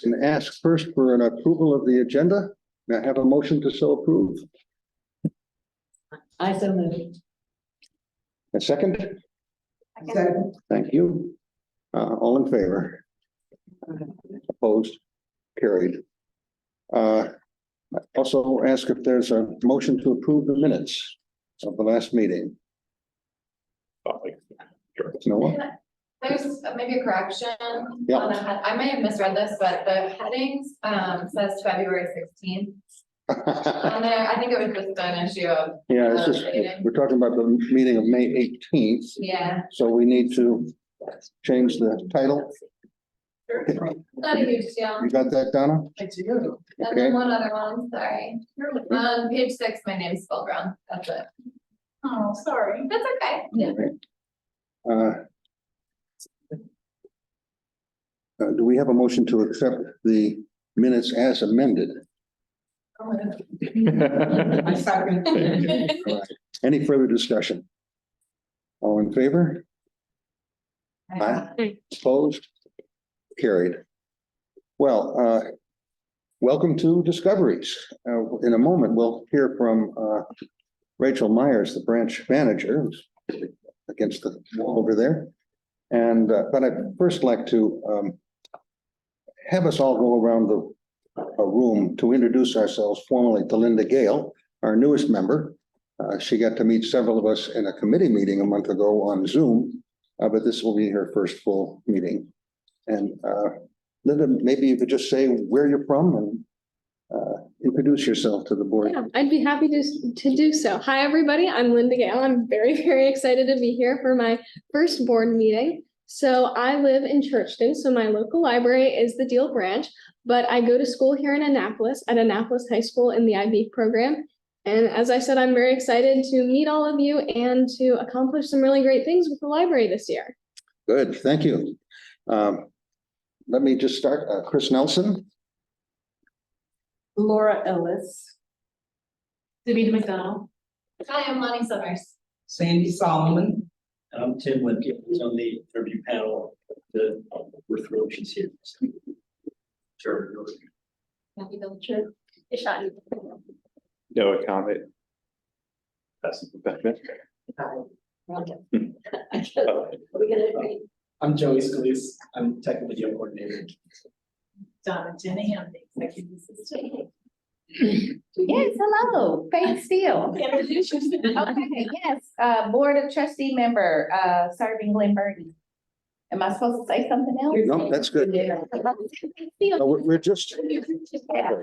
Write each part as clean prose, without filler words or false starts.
and ask first for an approval of the agenda. May I have a motion to so approve? I so move. A second? Thank you. All in favor? Opposed? Carried. Also ask if there's a motion to approve the minutes of the last meeting. No one? There's maybe a correction. Yeah. On the I may have misread this, but the headings says February 16th on there. I think it was just an issue of, Yeah, it's just, we're talking about the meeting of May 18th, yeah. so we need to change the title. Not a huge deal. You got that, Donna? I do. And Okay. then one other one, sorry. On page 6, my name's spelled wrong. That's it. Oh, sorry. That's okay. Yeah. Do we have a motion to accept the minutes as amended? I second. All right. Any further discussion? All in favor? Aye. Opposed? Carried. Well, welcome to Discoveries. In a moment, we'll hear from Rachel Myers, the branch manager, who's against the wall over there. And but I'd first like to have us all go around the room to introduce ourselves formally to Linda Gale, our newest member. She got to meet several of us in a committee meeting a month ago on Zoom, but this will be her first full meeting. And Linda, maybe you could just say where you're from and introduce yourself to the board. Yeah, I'd be happy to do so. Hi, everybody. I'm Linda Gale. I'm very, very excited to be here for my first board meeting. So I live in Churchton, so my local library is the Deal branch, but I go to school here in Annapolis at Annapolis High School in the IB program. And as I said, I'm very excited to meet all of you and to accomplish some really great things with the library this year. Good, thank you. Let me just start. Chris Nelson. Laura Ellis. Davida McDonald. Hi, I'm Lonnie Summers. Sandy Solomon. I'm Tim Limpia, who's on the interview panel. We're thrilled she's here. Sure. Happy Belcher. No comment. That's the I'm Joey Scalise. I'm tech video coordinator. Donna Jenningham, the executive assistant. Yes, hello, Faith Steele. Introduce yourself. Okay, yes, Board of Trustee member, serving Glen Burnie. Am I supposed to say something else? No, that's good. No, we're just, Yeah,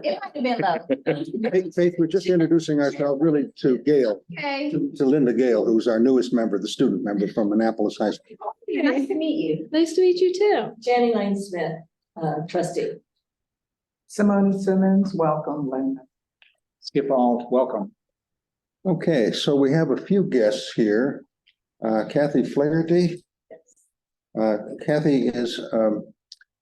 it might have been low. Faith, we're just introducing ourselves really to Gail, Okay, to Linda Gale, who's our newest member, the student member from Annapolis High School. nice to meet you. Nice to meet you too. Jenny Lane Smith, trustee. Simone Simmons, welcome, Linda. Skip all, welcome. Okay, so we have a few guests here. Kathy Flaherty. Kathy is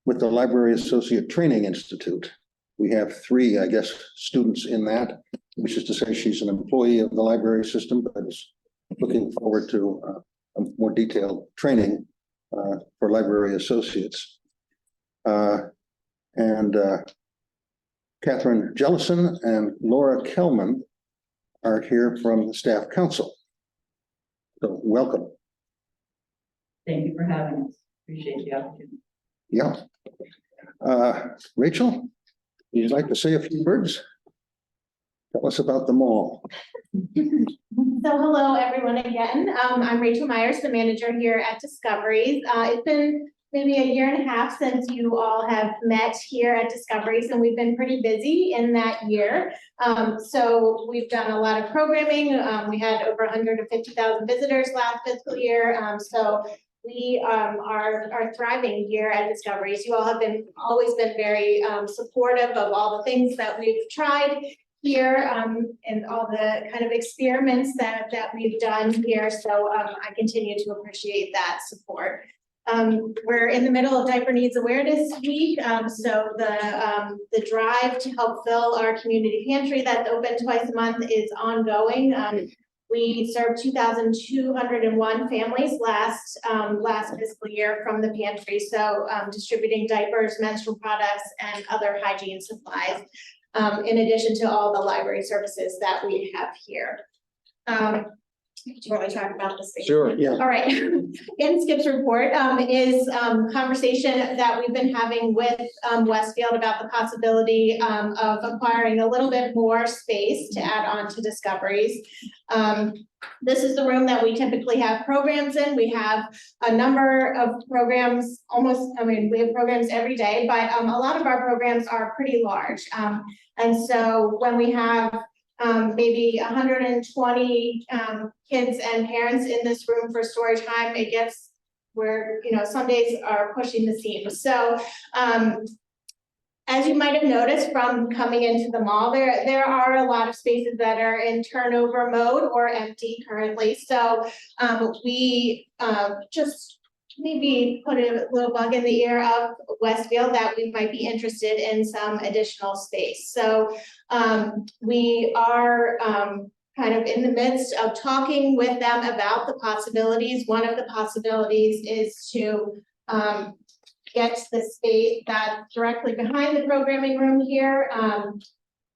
with the Library Associate Training Institute. We have 3, I guess, students in that, which is to say she's an employee of the library system, but is looking forward to a more detailed training for library associates. And Catherine Jellison and Laura Kelman are here from the Staff Council. So welcome. Thank you for having us. Appreciate the opportunity. Yeah. Rachel, would you like to say a few words? Tell us about the mall. So hello, everyone again. I'm Rachel Myers, the manager here at Discoveries. It's been maybe a year and a half since you all have met here at Discoveries, and we've been pretty busy in that year. So we've done a lot of programming. We had over 150,000 visitors last fiscal year. So we are thriving here at Discoveries. You all have always been very supportive of all the things that we've tried here and all the kind of experiments that we've done here. So I continue to appreciate that support. We're in the middle of Diaper Needs Awareness Week. So the drive to help fill our community pantry that's open twice a month is ongoing. We served 2,201 families last fiscal year from the pantry. So distributing diapers, menstrual products, and other hygiene supplies, in addition to all the library services that we have here. Do you want me to talk about this? Sure, yeah. All right. In Skip's report is conversation that we've been having with Westfield about the possibility of acquiring a little bit more space to add on to Discoveries. This is the room that we typically have programs in. We have a number of programs, we have programs every day, but a lot of our programs are pretty large. And so when we have maybe 120 kids and parents in this room for story time, it gets where, some days are pushing the seams. So as you might have noticed from coming into the mall, there are a lot of spaces that are in turnover mode or empty currently. So we just maybe put a little bug in the ear of Westfield that we might be interested in some additional space. So we are kind of in the midst of talking with them about the possibilities. One of the possibilities is to get the space that's directly behind the programming room here,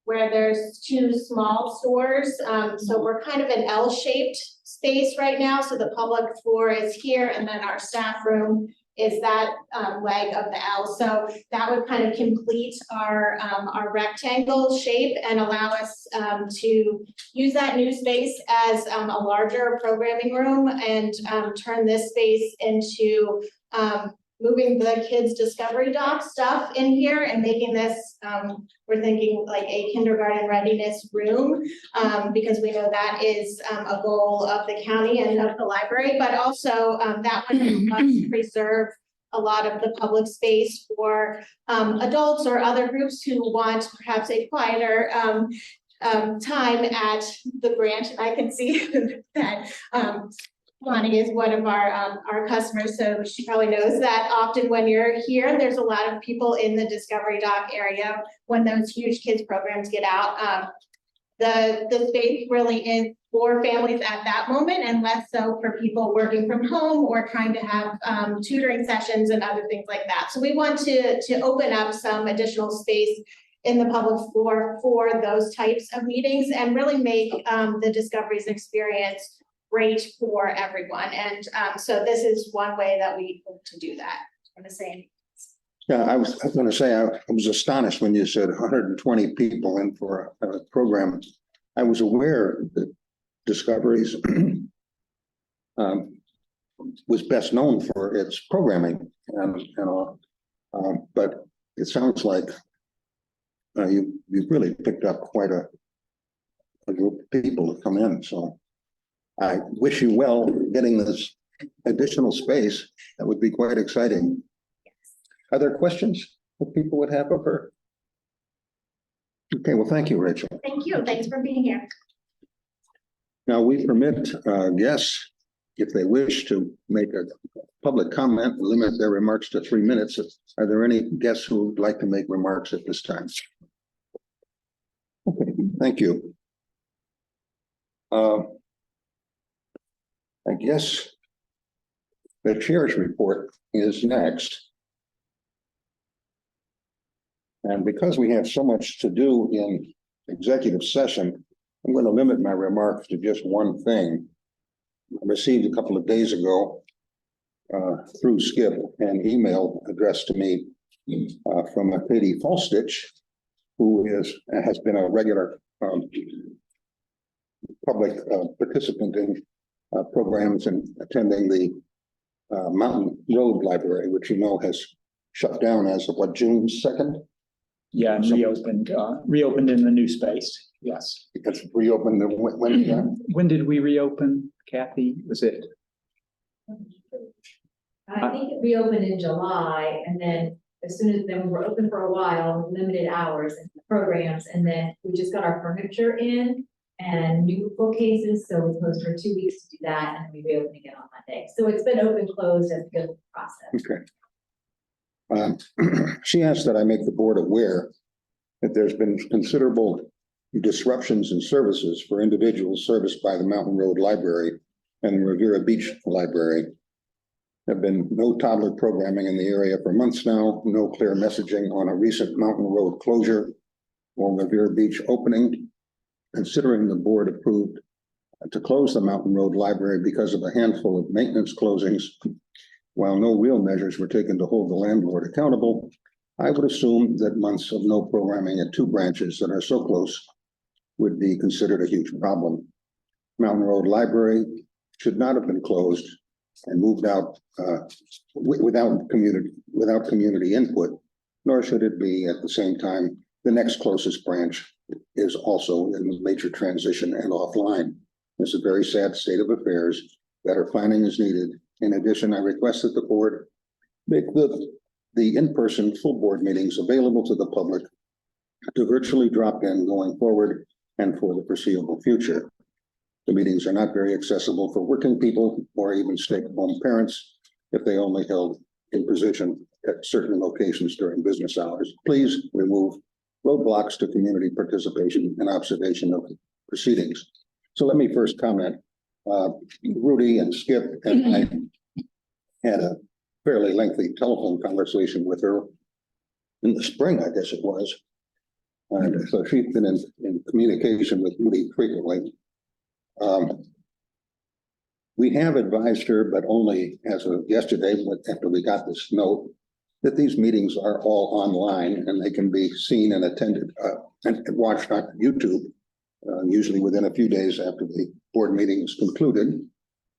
where there's two small stores. So we're kind of an L-shaped space right now. So the public floor is here, and then our staff room is that leg of the L. So that would kind of complete our rectangle shape and allow us to use that new space as a larger programming room and turn this space into moving the kids' Discovery Dock stuff in here and making this, we're thinking like a kindergarten readiness room, because we know that is a goal of the county and of the library, but also that would help us preserve a lot of the public space for adults or other groups who want perhaps a quieter time at the branch. And I can see that Lonnie is one of our customers, so she probably knows that often when you're here, there's a lot of people in the Discovery Dock area when those huge kids programs get out. The space really is for families at that moment and less so for people working from home or trying to have tutoring sessions and other things like that. So we want to open up some additional space in the public floor for those types of meetings and really make the Discoveries experience great for everyone. And so this is one way that we hope to do that. I'm saying. Yeah, I was going to say, I was astonished when you said 120 people in for a program. I was aware that Discoveries was best known for its programming and all, but it sounds like you've really picked up quite a group of people to come in. So I wish you well getting this additional space. That would be quite exciting. Are there questions that people would have of her? Okay, well, thank you, Rachel. Thank you. Thanks for being here. Now, we permit guests, if they wish to make a public comment, limit their remarks to 3 minutes. Are there any guests who would like to make remarks at this time? Okay, thank you. I guess the chair's report is next. And because we have so much to do in executive session, I'm going to limit my remarks to just one thing. I received a couple of days ago through Skip an email addressed to me from Katie Falstich, who has been a regular public participant in programs and attending the Mountain Road Library, which has shut down as of what, June 2nd? Yeah, and reopened in the new space. Yes. It's reopened. When did we reopen, Kathy? Was it? I think it reopened in July, and then as soon as then we were open for a while, limited hours and programs, and then we just got our furniture in and new bookcases, so we closed for 2 weeks to do that, and we reopened again on Monday. So it's been open, closed as a good process. Okay. She asked that I make the board aware that there's been considerable disruptions in services for individuals serviced by the Mountain Road Library and the Riviera Beach Library. There have been no toddler programming in the area for months now, no clear messaging on a recent Mountain Road closure or Riviera Beach opening. Considering the board approved to close the Mountain Road Library because of a handful of maintenance closings, while no real measures were taken to hold the landlord accountable, I would assume that months of no programming at two branches that are so close would be considered a huge problem. Mountain Road Library should not have been closed and moved out without community input, nor should it be at the same time the next closest branch is also in major transition and offline. It's a very sad state of affairs. Better planning is needed. In addition, I request that the board make the in-person full board meetings available to the public to virtually drop in going forward and for the foreseeable future. The meetings are not very accessible for working people or even stay-at-home parents if they only held in position at certain locations during business hours. Please remove roadblocks to community participation and observation of proceedings. So let me first comment. Rudy and Skip and I had a fairly lengthy telephone conversation with her in the spring, I guess it was. And so she's been in communication with Rudy frequently. We have advised her, but only as of yesterday, after we got this note, that these meetings are all online and they can be seen and attended and watched on YouTube, usually within a few days after the board meeting is concluded.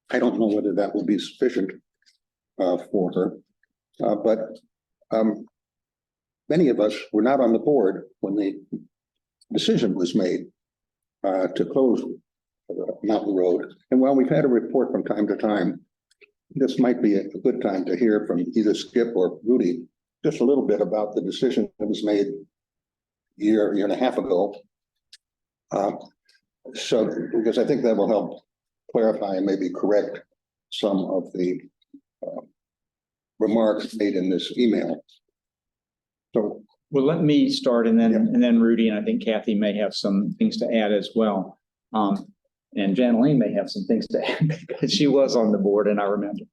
I don't know whether that will be sufficient for her, but many of us were not on the board when the decision was made to close Mountain Road. And while we've had a report from time to time, this might be a good time to hear from either Skip or Rudy just a little bit about the decision that was made a year and a half ago. So, because I think that will help clarify and maybe correct some of the remarks made in this email. So, well, let me start and then Rudy, and I think Kathy may have some things to add as well. And Janeline may have some things to add because she was on the board and I remember.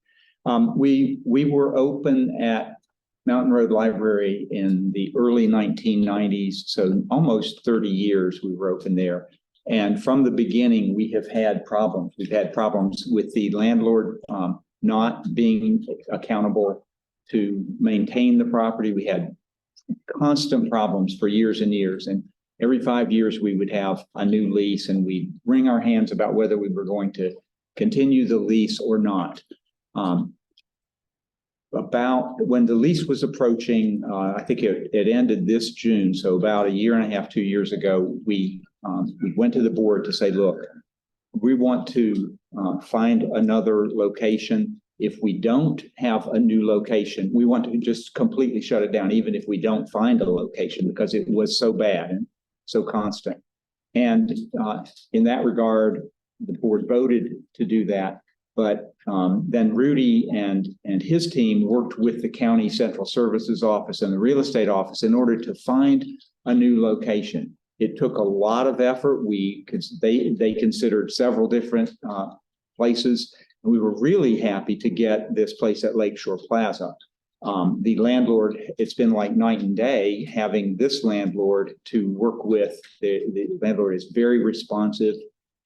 We were open at Mountain Road Library in the early 1990s, so almost 30 years we were open there. And from the beginning, we have had problems. We've had problems with the landlord not being accountable to maintain the property. We had constant problems for years and years. And every 5 years, we would have a new lease and we'd wring our hands about whether we were going to continue the lease or not. About when the lease was approaching, I think it ended this June. So about a year and a half, 2 years ago, we went to the board to say, look, we want to find another location. If we don't have a new location, we want to just completely shut it down, even if we don't find a location, because it was so bad and so constant. And in that regard, the board voted to do that. But then Rudy and his team worked with the county central services office and the real estate office in order to find a new location. It took a lot of effort. They considered several different places. And we were really happy to get this place at Lakeshore Plaza. The landlord, it's been like night and day having this landlord to work with. The landlord is very responsive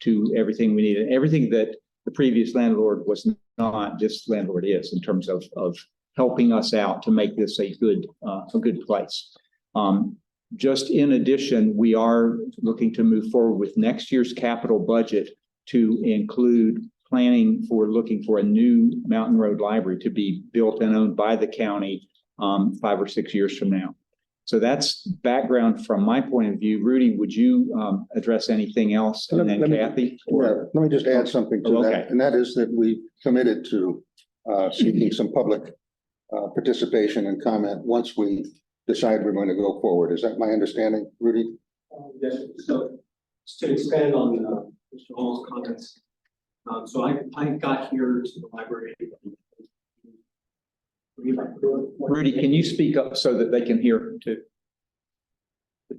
to everything we need and everything that the previous landlord was not. This landlord is in terms of helping us out to make this a good place. Just in addition, we are looking to move forward with next year's capital budget to include planning for looking for a new Mountain Road Library to be built and owned by the county 5 or 6 years from now. So that's background from my point of view. Rudy, would you address anything else? And then Kathy? Let me just add something to that. And that is that we committed to seeking some public participation and comment once we decide we're going to go forward. Is that my understanding, Rudy? Yes, so just to expand on Mr. Hall's comments. So I got here to the library. Rudy, can you speak up so that they can hear too?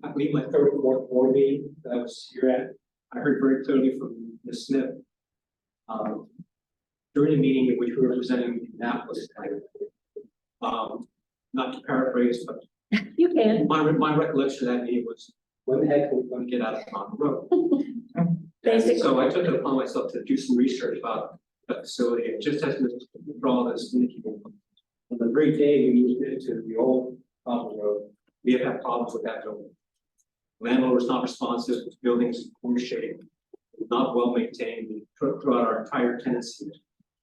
I believe my third or fourth board meeting that I was here at, I heard very clearly from Ms. Smith. During the meeting in which we were presenting the Annapolis plan. Not to paraphrase, but You can. my recollection of that meeting was, when the heck are we going to get out of Mountain Road? Basically. So I took it upon myself to do some research about the facility, and just as Mr. Brawl has indicated, on the very day we moved into the old Mountain Road, we have had problems with that building. Landlord was not responsive, the building's in poor shape, not well maintained throughout our entire tenancy.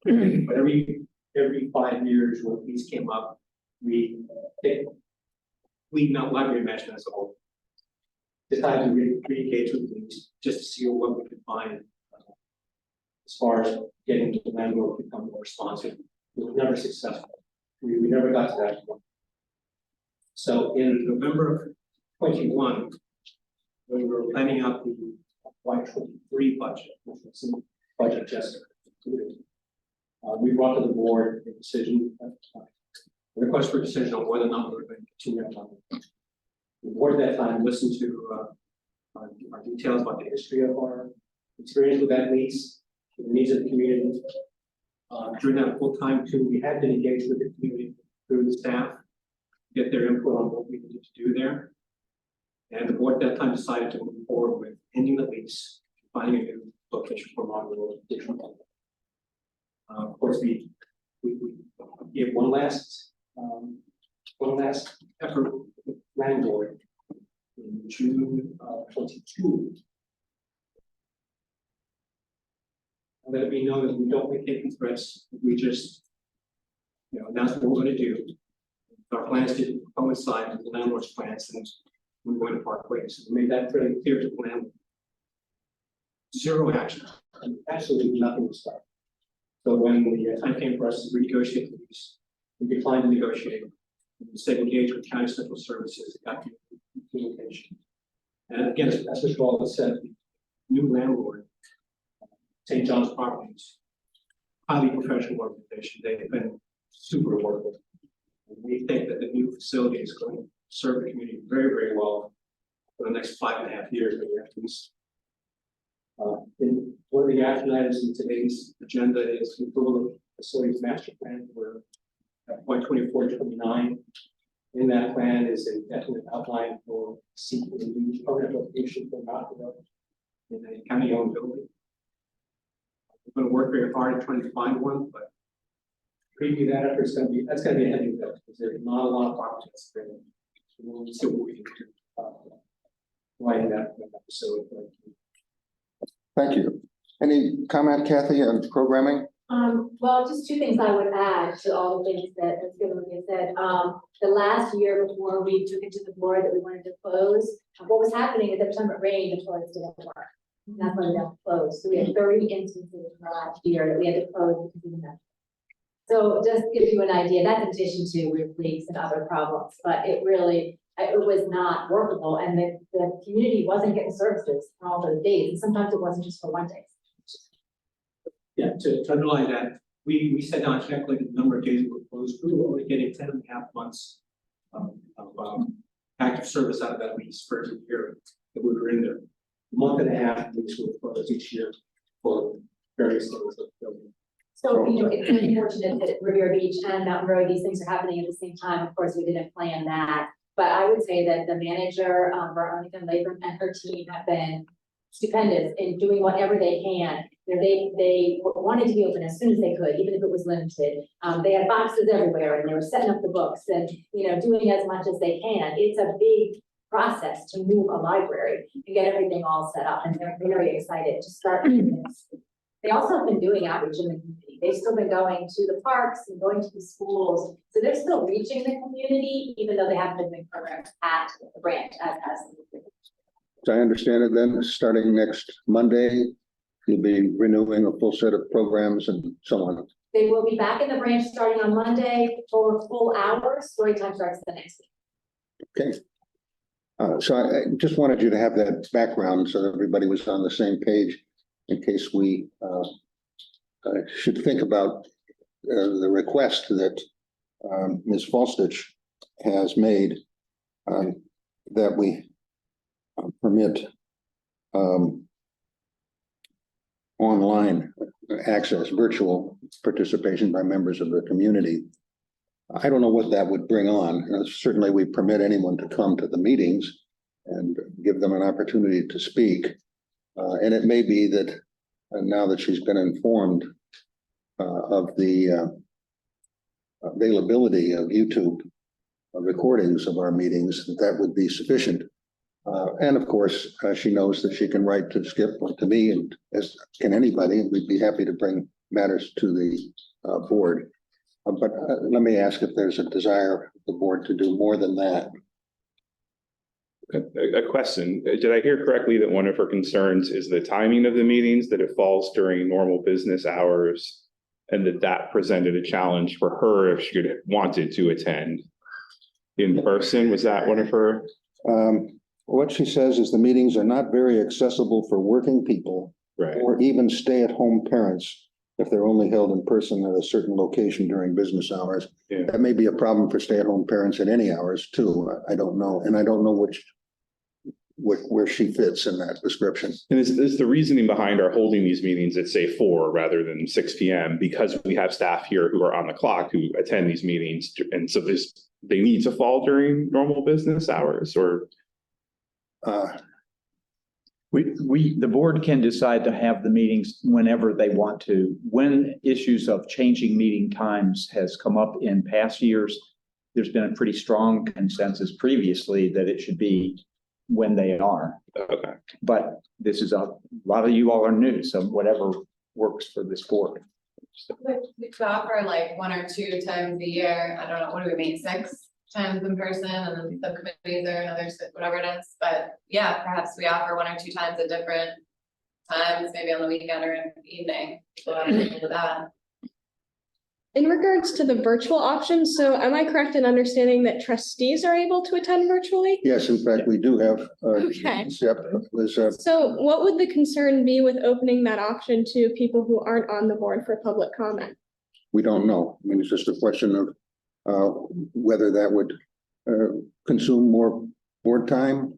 But every 5 years when these came up, we not library management as a whole. Decided to re-engage with these just to see what we could find as far as getting the landlord to become more responsive. We were never successful. We never got to that point. So in November of 21, when we were planning out the Y23 budget, which was the budget just concluded, we brought to the board a decision, a request for a decision on whether or not we were going to continue on. The board at that time listened to our details about the history of our experience with that lease, the needs of the community. During that full time too, we had been engaged with the community through the staff, get their input on what we needed to do there. And the board at that time decided to move forward with ending the lease, finding a new location for Monroe. Of course, we gave one last effort with landlord in June of 22. And let me know that we don't make any threats. We just, that's what we're going to do. Our plans didn't coincide with the landlord's plans, and we went to part ways. So we made that fairly clear to the landlord. Zero action, and absolutely nothing was done. So when the time came for us to renegotiate the lease, we declined to negotiate. We instead engaged with County Central Services, got communication. And again, as Mr. Wallace said, the new landlord, St. John's Properties, highly professional organization. They've been super workable. We think that the new facility is going to serve the community very, very well for the next 5.5 years that we have to lease. In one of the action items in today's agenda is the approval of facilities master plan for Y24-29. In that plan is a definite outline for seeking a new permanent location for Mountain Road in a county-owned building. We're going to work very hard at trying to find one, but preview that effort is going to be a heavy lift because there's not a lot of opportunities there. So we'll see what we can do. Lighting that facility. Thank you. Any comment, Kathy, on programming? Well, just two things I would add to all the things that Ms. Gilligan said. The last year before we took it to the board that we wanted to close, what was happening is every time it rained, the toilets didn't work. And that's why we had to close. So we had 30 instances in the last year that we had to close because of that. So just to give you an idea, that's in addition to roof leaks and other problems, but it was not workable, and the community wasn't getting services for all those days, and sometimes it wasn't just for one day. Yeah, to underline that, we sat down and calculated the number of days we were closed. We were only getting 10.5 months of active service out of that lease for every year that we were in there. A month and a half lease were closed each year for various things of the building. So, it's unfortunate that at Riviera Beach and Mountain Road, these things are happening at the same time. Of course, we didn't plan that. But I would say that the manager, Veronica Labor, and her team have been stupendous in doing whatever they can. They wanted to be open as soon as they could, even if it was limited. They had boxes everywhere and they were setting up the books and, doing as much as they can. It's a big process to move a library and get everything all set up, and they're very excited to start doing this. They also have been doing outreach in the community. They've still been going to the parks and going to the schools. So they're still reaching the community, even though they haven't been doing programs at the branch as As I understand it, then, starting next Monday, you'll be renewing a full set of programs and so on. They will be back in the branch starting on Monday for full hours. Story time starts the next week. Okay. So I just wanted you to have that background so that everybody was on the same page in case we should think about the request that Ms. Falstich has made, that we permit online access, virtual participation by members of the community. I don't know what that would bring on. Certainly, we permit anyone to come to the meetings and give them an opportunity to speak. And it may be that now that she's been informed of the availability of YouTube recordings of our meetings, that would be sufficient. And of course, she knows that she can write to Skip or to me, and as can anybody, and we'd be happy to bring matters to the board. But let me ask if there's a desire of the board to do more than that. A question, did I hear correctly that one of her concerns is the timing of the meetings, that it falls during normal business hours? And that presented a challenge for her if she could wanted to attend in person? Was that one of her? What she says is the meetings are not very accessible for working people Right. or even stay-at-home parents if they're only held in person at a certain location during business hours. Yeah. That may be a problem for stay-at-home parents at any hours too. I don't know. And I don't know where she fits in that description. And is the reasoning behind our holding these meetings at say 4 rather than 6 p.m. because we have staff here who are on the clock who attend these meetings, and so they need to fall during normal business hours, or? The board can decide to have the meetings whenever they want to. When issues of changing meeting times has come up in past years, there's been a pretty strong consensus previously that it should be when they are. Okay. But this is a lot of you all are new, so whatever works for this board. We could offer like 1 or 2 times a year. I don't know, what do we mean, 6 times in person and then subcommittees or another, whatever it is. But yeah, perhaps we offer 1 or 2 times at different times, maybe on the weekend or in the evening. So I'm into that. In regards to the virtual option, so am I correct in understanding that trustees are able to attend virtually? Yes, in fact, we do have. Okay. There's So what would the concern be with opening that option to people who aren't on the board for public comment? we don't know. I mean, it's just a question of whether that would consume more board time.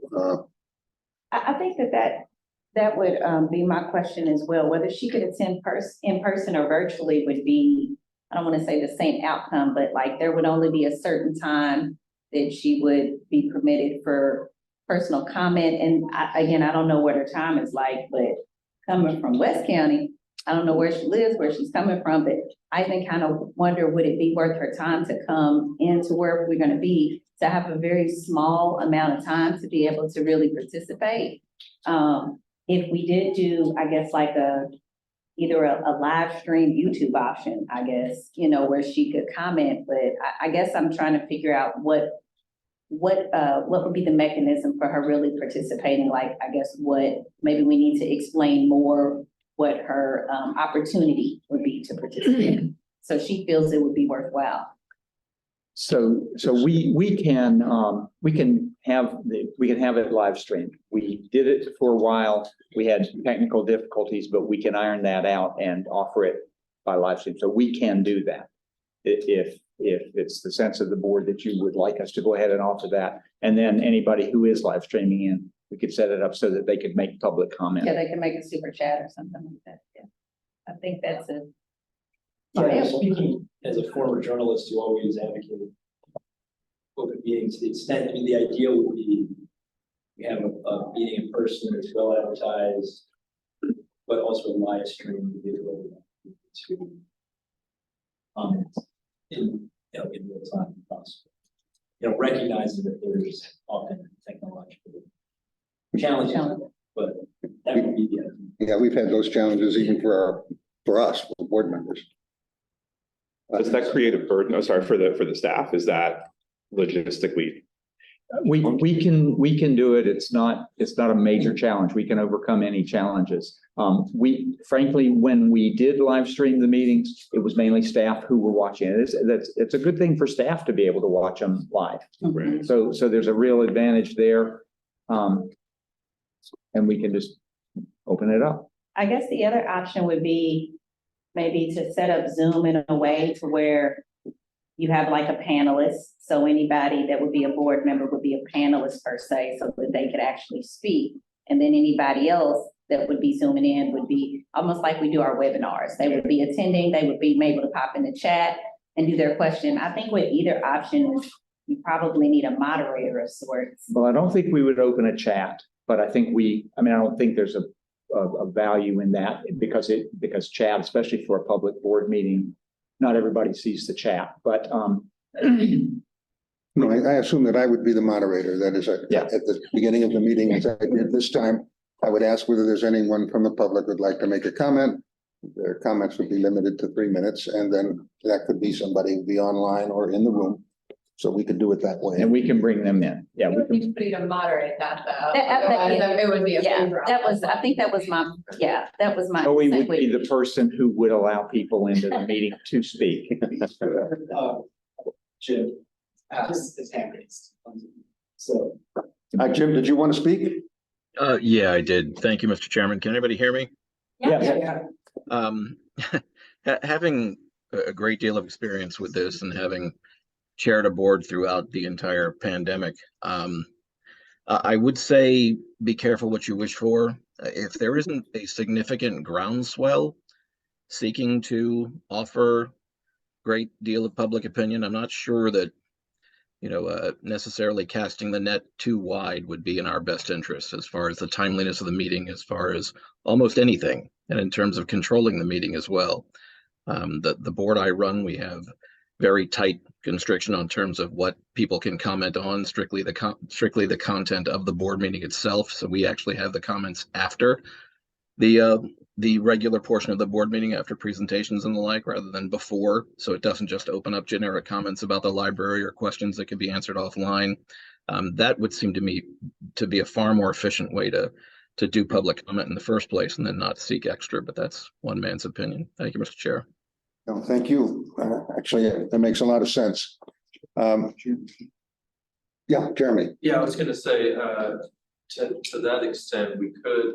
I think that would be my question as well, whether she could attend in person or virtually would be, I don't want to say the same outcome, but like there would only be a certain time that she would be permitted for personal comment. And again, I don't know what her time is like, but coming from West County, I don't know where she lives, where she's coming from, but I even kind of wonder, would it be worth her time to come into where we're going to be, to have a very small amount of time to be able to really participate? If we did do, I guess, like either a live stream YouTube option, I guess, you know, where she could comment, but I guess I'm trying to figure out what would be the mechanism for her really participating? Like, I guess maybe we need to explain more what her opportunity would be to participate. So she feels it would be worthwhile. So we can have it live streamed. We did it for a while. We had technical difficulties, but we can iron that out and offer it by live stream. So we can do that. If it's the sense of the board that you would like us to go ahead and offer that. And then anybody who is live streaming in, we could set it up so that they could make public comment. Yeah, they can make a super chat or something like that. Yeah, I think that's a. Yeah, speaking as a former journalist who always advocated open meetings, to the extent, I mean, the ideal would be we have a meeting in person that's well advertised, but also a live stream to be able to comment in real time if possible. You know, recognizing that there's often technological challenges, but that would be the idea. Yeah, we've had those challenges even for us, for board members. Does that create a burden? Oh, sorry, for the staff? Is that logistically? We can do it. It's not a major challenge. We can overcome any challenges. Frankly, when we did live stream the meetings, it was mainly staff who were watching it. It's a good thing for staff to be able to watch them live. Right. So there's a real advantage there. And we can just open it up. I guess the other option would be maybe to set up Zoom in a way to where you have like a panelist, so anybody that would be a board member would be a panelist per se, so that they could actually speak. And then anybody else that would be zooming in would be almost like we do our webinars. They would be attending, they would be able to pop in the chat and do their question. I think with either option, you probably need a moderator of sorts. Well, I don't think we would open a chat, but I think I don't think there's a value in that because chat, especially for a public board meeting, not everybody sees the chat, but, No, I assume that I would be the moderator. That is, Yeah. at the beginning of the meeting, as I did this time, I would ask whether there's anyone from the public who'd like to make a comment. Their comments would be limited to 3 minutes, and then that could be somebody who'd be online or in the room. So we could do it that way. and we can bring them in. Yeah, You we would can. need somebody to moderate that though. That- Otherwise, it would be a. Yeah, free-for-all. I think that was my. Joey would be the person who would allow people into the meeting to speak. Jim, is hand raised. So. Jim, did you want to speak? Yeah, I did. Thank you, Mr. Chairman. Can anybody hear me? Yeah. Having a great deal of experience with this and having chaired a board throughout the entire pandemic, I would say be careful what you wish for. If there isn't a significant groundswell seeking to offer great deal of public opinion, I'm not sure that necessarily casting the net too wide would be in our best interest as far as the timeliness of the meeting, as far as almost anything, and in terms of controlling the meeting as well. The board I run, we have very tight constriction on terms of what people can comment on, strictly the content of the board meeting itself. So we actually have the comments after the regular portion of the board meeting, after presentations and the like, rather than before. So it doesn't just open up generic comments about the library or questions that can be answered offline. That would seem to me to be a far more efficient way to do public comment in the first place and then not seek extra, but that's one man's opinion. Thank you, Mr. Chair. No, thank you. Actually, that makes a lot of sense. Yeah, Jeremy. Yeah, I was gonna say, to that extent, we could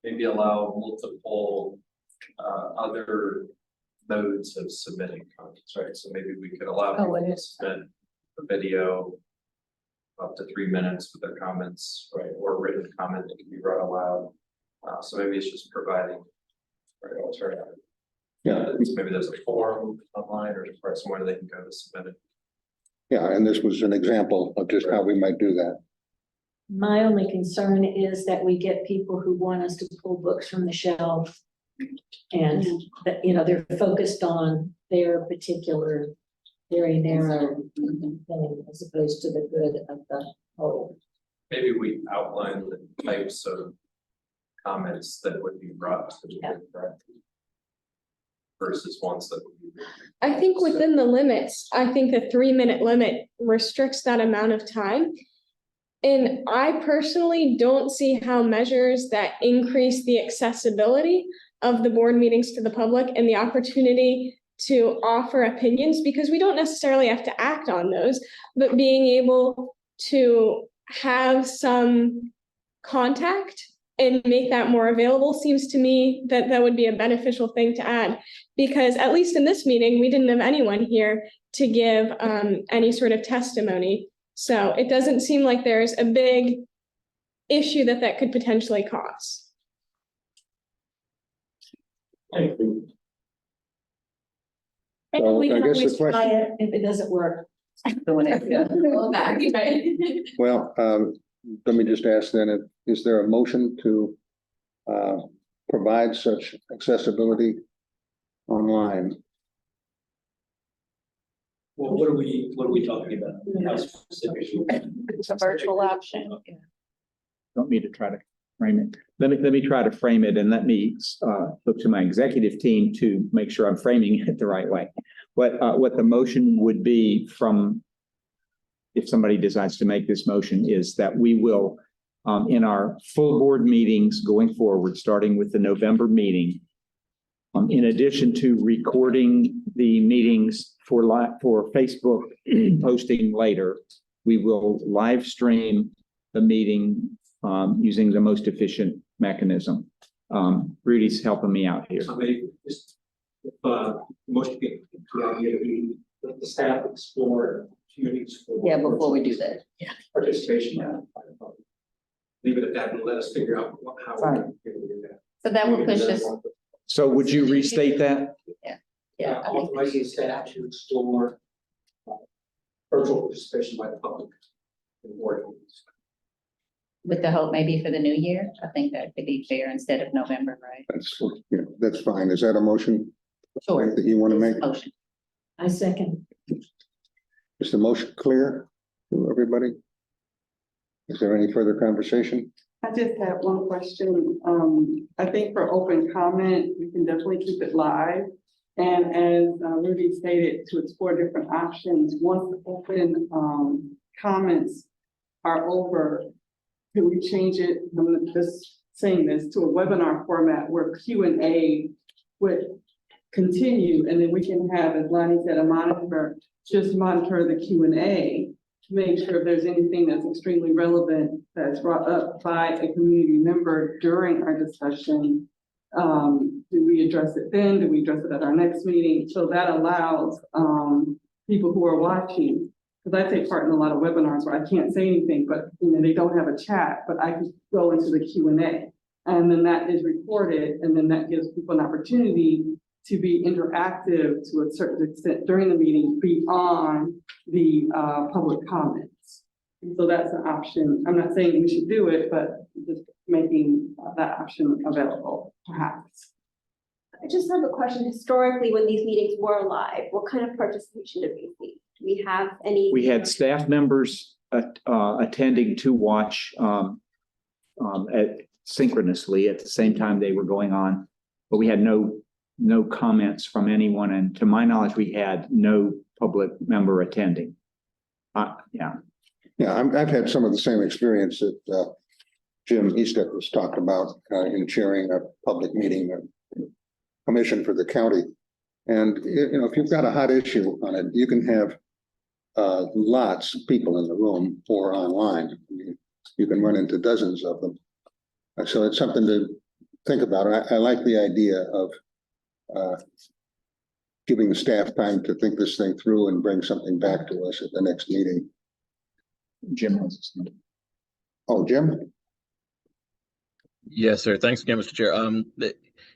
maybe allow multiple, other modes of submitting comments, right? So maybe we could allow people to submit a video up to 3 minutes with their comments, right? Or a written comment that can be read aloud. So maybe it's just providing, right, alternative. Yeah. Maybe there's a forum online or somewhere they can go to submit it. Yeah, and this was an example of just how we might do that. My only concern is that we get people who want us to pull books from the shelf. And that, they're focused on their particular, very narrow thing as opposed to the good of the whole. Maybe we outline the types of comments that would be brought to the board versus ones that would be. I think within the limits, I think the 3-minute limit restricts that amount of time. And I personally don't see how measures that increase the accessibility of the board meetings to the public and the opportunity to offer opinions, because we don't necessarily have to act on those, but being able to have some contact and make that more available seems to me that would be a beneficial thing to add. Because at least in this meeting, we didn't have anyone here to give any sort of testimony. So it doesn't seem like there's a big issue that could potentially cause. And So we I can guess the always try question- it if it doesn't work. Well, back, right? Well, let me just ask then, is there a motion to provide such accessibility online? Well, what are we talking about? How specific? It's a virtual option. Want me to try to frame it? Let me try to frame it, and let me look to my executive team to make sure I'm framing it the right way. What the motion would be from, if somebody decides to make this motion, is that we will, in our full board meetings going forward, starting with the November meeting, in addition to recording the meetings for Facebook posting later, we will live stream the meeting using the most efficient mechanism. Rudy's helping me out here. So maybe just, motion, the idea to be let the staff explore opportunities for. Yeah, before we do that. Participation by the public. Leave it at that and let us figure out how. Right. we're gonna do that. So that will push us, So would you restate that? yeah, I think Authorizing staff to explore virtual participation by the public. In board meetings. with the hope maybe for the new year, I think that could be fair instead of November, right? That's fine. Is that a motion Sure. that you want to make? Motion. I second. Is the motion clear to everybody? Is there any further conversation? I just have one question. I think for open comment, we can definitely keep it live. And as Rudy stated, to explore different options, once the open comments are over, could we change it, I'm just saying this, to a webinar format where Q&A would continue, and then we can have, as Lonnie said, a monitor, just monitor the Q&A to make sure if there's anything that's extremely relevant that's brought up by a community member during our discussion. Do we address it then? Do we address it at our next meeting? So that allows people who are watching, because I take part in a lot of webinars where I can't say anything, but they don't have a chat, but I can go into the Q&A. And then that is recorded, and then that gives people an opportunity to be interactive to a certain extent during the meeting beyond the public comments. And so that's an option. I'm not saying we should do it, but just making that option available, perhaps. I just have a question. Historically, when these meetings were live, what kind of participation did we see? Do we have any? We had staff members attending to watch synchronously at the same time they were going on, but we had no comments from anyone, and to my knowledge, we had no public member attending. Yeah. Yeah, I've had some of the same experience that Jim Eastet was talking about in chairing a public meeting, commission for the county. And, if you've got a hot issue on it, you can have lots of people in the room or online. You can run into dozens of them. So it's something to think about. I like the idea of giving the staff time to think this thing through and bring something back to us at the next meeting. Jim. Oh, Jim? Yes, sir. Thanks again, Mr. Chair.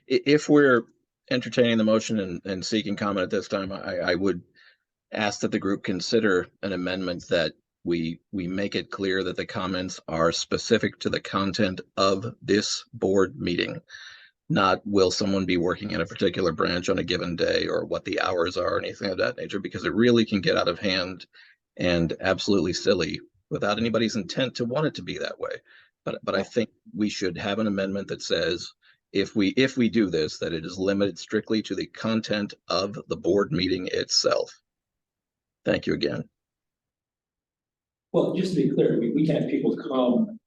If we're entertaining the motion and seeking comment at this time, I would ask that the group consider an amendment that we make it clear that the comments are specific to the content of this board meeting. Not will someone be working in a particular branch on a given day or what the hours are or anything of that nature, because it really can get out of hand and absolutely silly without anybody's intent to want it to be that way. But I think we should have an amendment that says if we do this, that it is limited strictly to the content of the board meeting itself. Thank you again. Well, just to be clear, we can have people come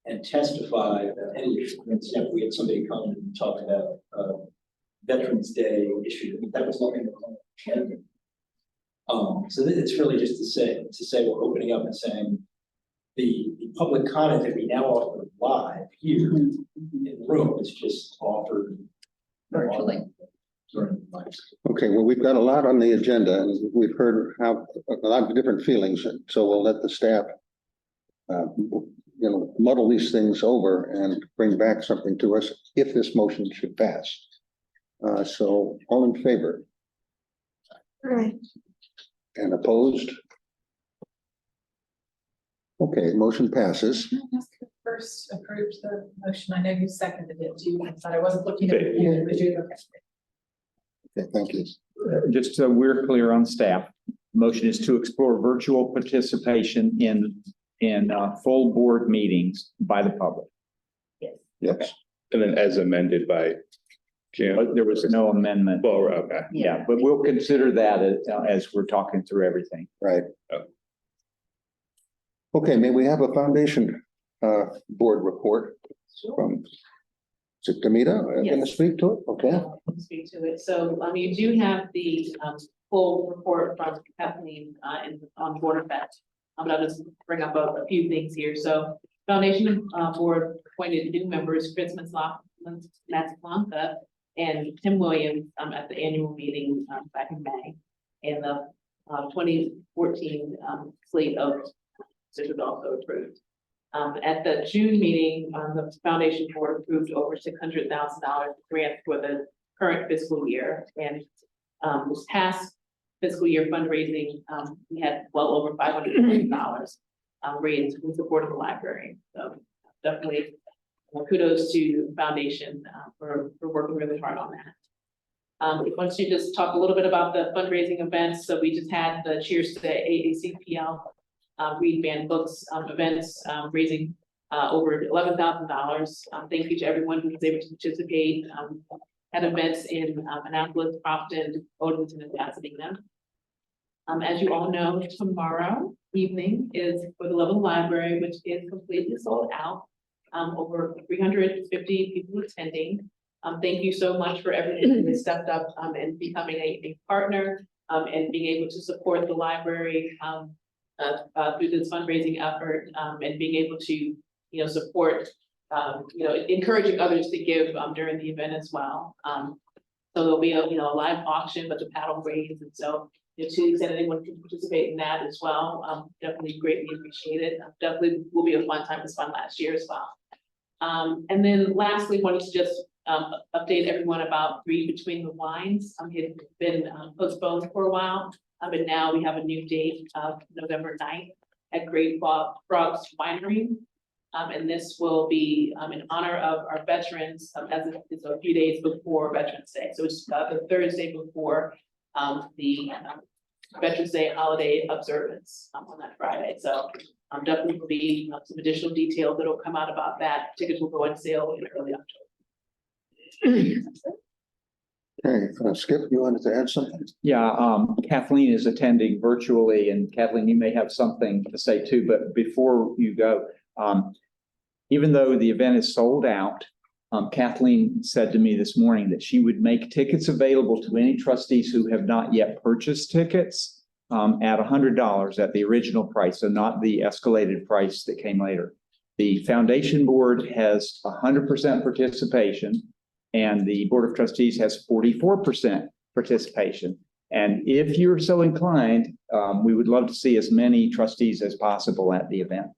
and testify about any issue. For example, we had somebody come and talk about Veterans Day issue. That was not in the agenda. So it's really just to say we're opening up and saying the public comment that we now offer live here in the room is just offered Virtually. Okay, well, we've got a lot on the agenda and we've heard how a lot of different feelings. So we'll let the staff muddle these things over and bring back something to us if this motion should pass. So all in favor? Right. And opposed? Okay, motion passes. First approved the motion. I know you seconded it too, but I wasn't looking at you. Okay, thank you. Just so we're clear on staff, motion is to explore virtual participation in full board meetings by the public. Yes. And then as amended by Jim. But there was no amendment. Well, okay. Yeah, but we'll consider that as we're talking through everything. Right. Okay, may we have a foundation board report from, is it Demita? Going to Yes. speak to it? Okay. Speak to it. So, you do have the, full report from Kathleen, on Board of Vet. But I'll just bring up a few things here. So Foundation, Board appointed new members, Chris Matsablanca and Tim Williams, at the annual meeting, back in May. And the 2014 slate of, which was also approved. At the June meeting, the foundation board approved over $600,000 grant for the current fiscal year. And this past fiscal year fundraising, we had well over $500 million raised in support of the library. So definitely kudos to the foundation for working really hard on that. Once you just talk a little bit about the fundraising events, so we just had the Cheers to the AACPL Read Banned Books events, raising over $11,000. Thank you to everyone who was able to participate at events in Annapolis, Crofton, Odenton, and Pasadena. As you all know, tomorrow evening is For the Love of the Library, which is completely sold out. Over 350 people attending. Thank you so much for everyone who has stepped up and becoming a partner and being able to support the library through this fundraising effort and being able to, support, encouraging others to give during the event as well. So there'll be a live auction, but the paddle raise, and so to the extent anyone can participate in that as well, definitely greatly appreciated. Definitely will be a fun time as fun last year as well. And then lastly, wanted to just update everyone about Read Between the Wines. It had been postponed for a while, but now we have a new date of November 9th at Great Frogs Winery. And this will be in honor of our veterans, as it's a few days before Veterans Day. So it's the Thursday before the Veterans Day holiday observance on that Friday. So definitely will be some additional details that will come out about that. Tickets will go on sale in early October. Okay, Skip, you wanted to add something? Yeah, Kathleen is attending virtually, and Kathleen, you may have something to say too, but before you go, even though the event is sold out, Kathleen said to me this morning that she would make tickets available to any trustees who have not yet purchased tickets at $100 at the original price, so not the escalated price that came later. The foundation board has 100% participation, and the Board of Trustees has 44% participation. And if you're so inclined, we would love to see as many trustees as possible at the event.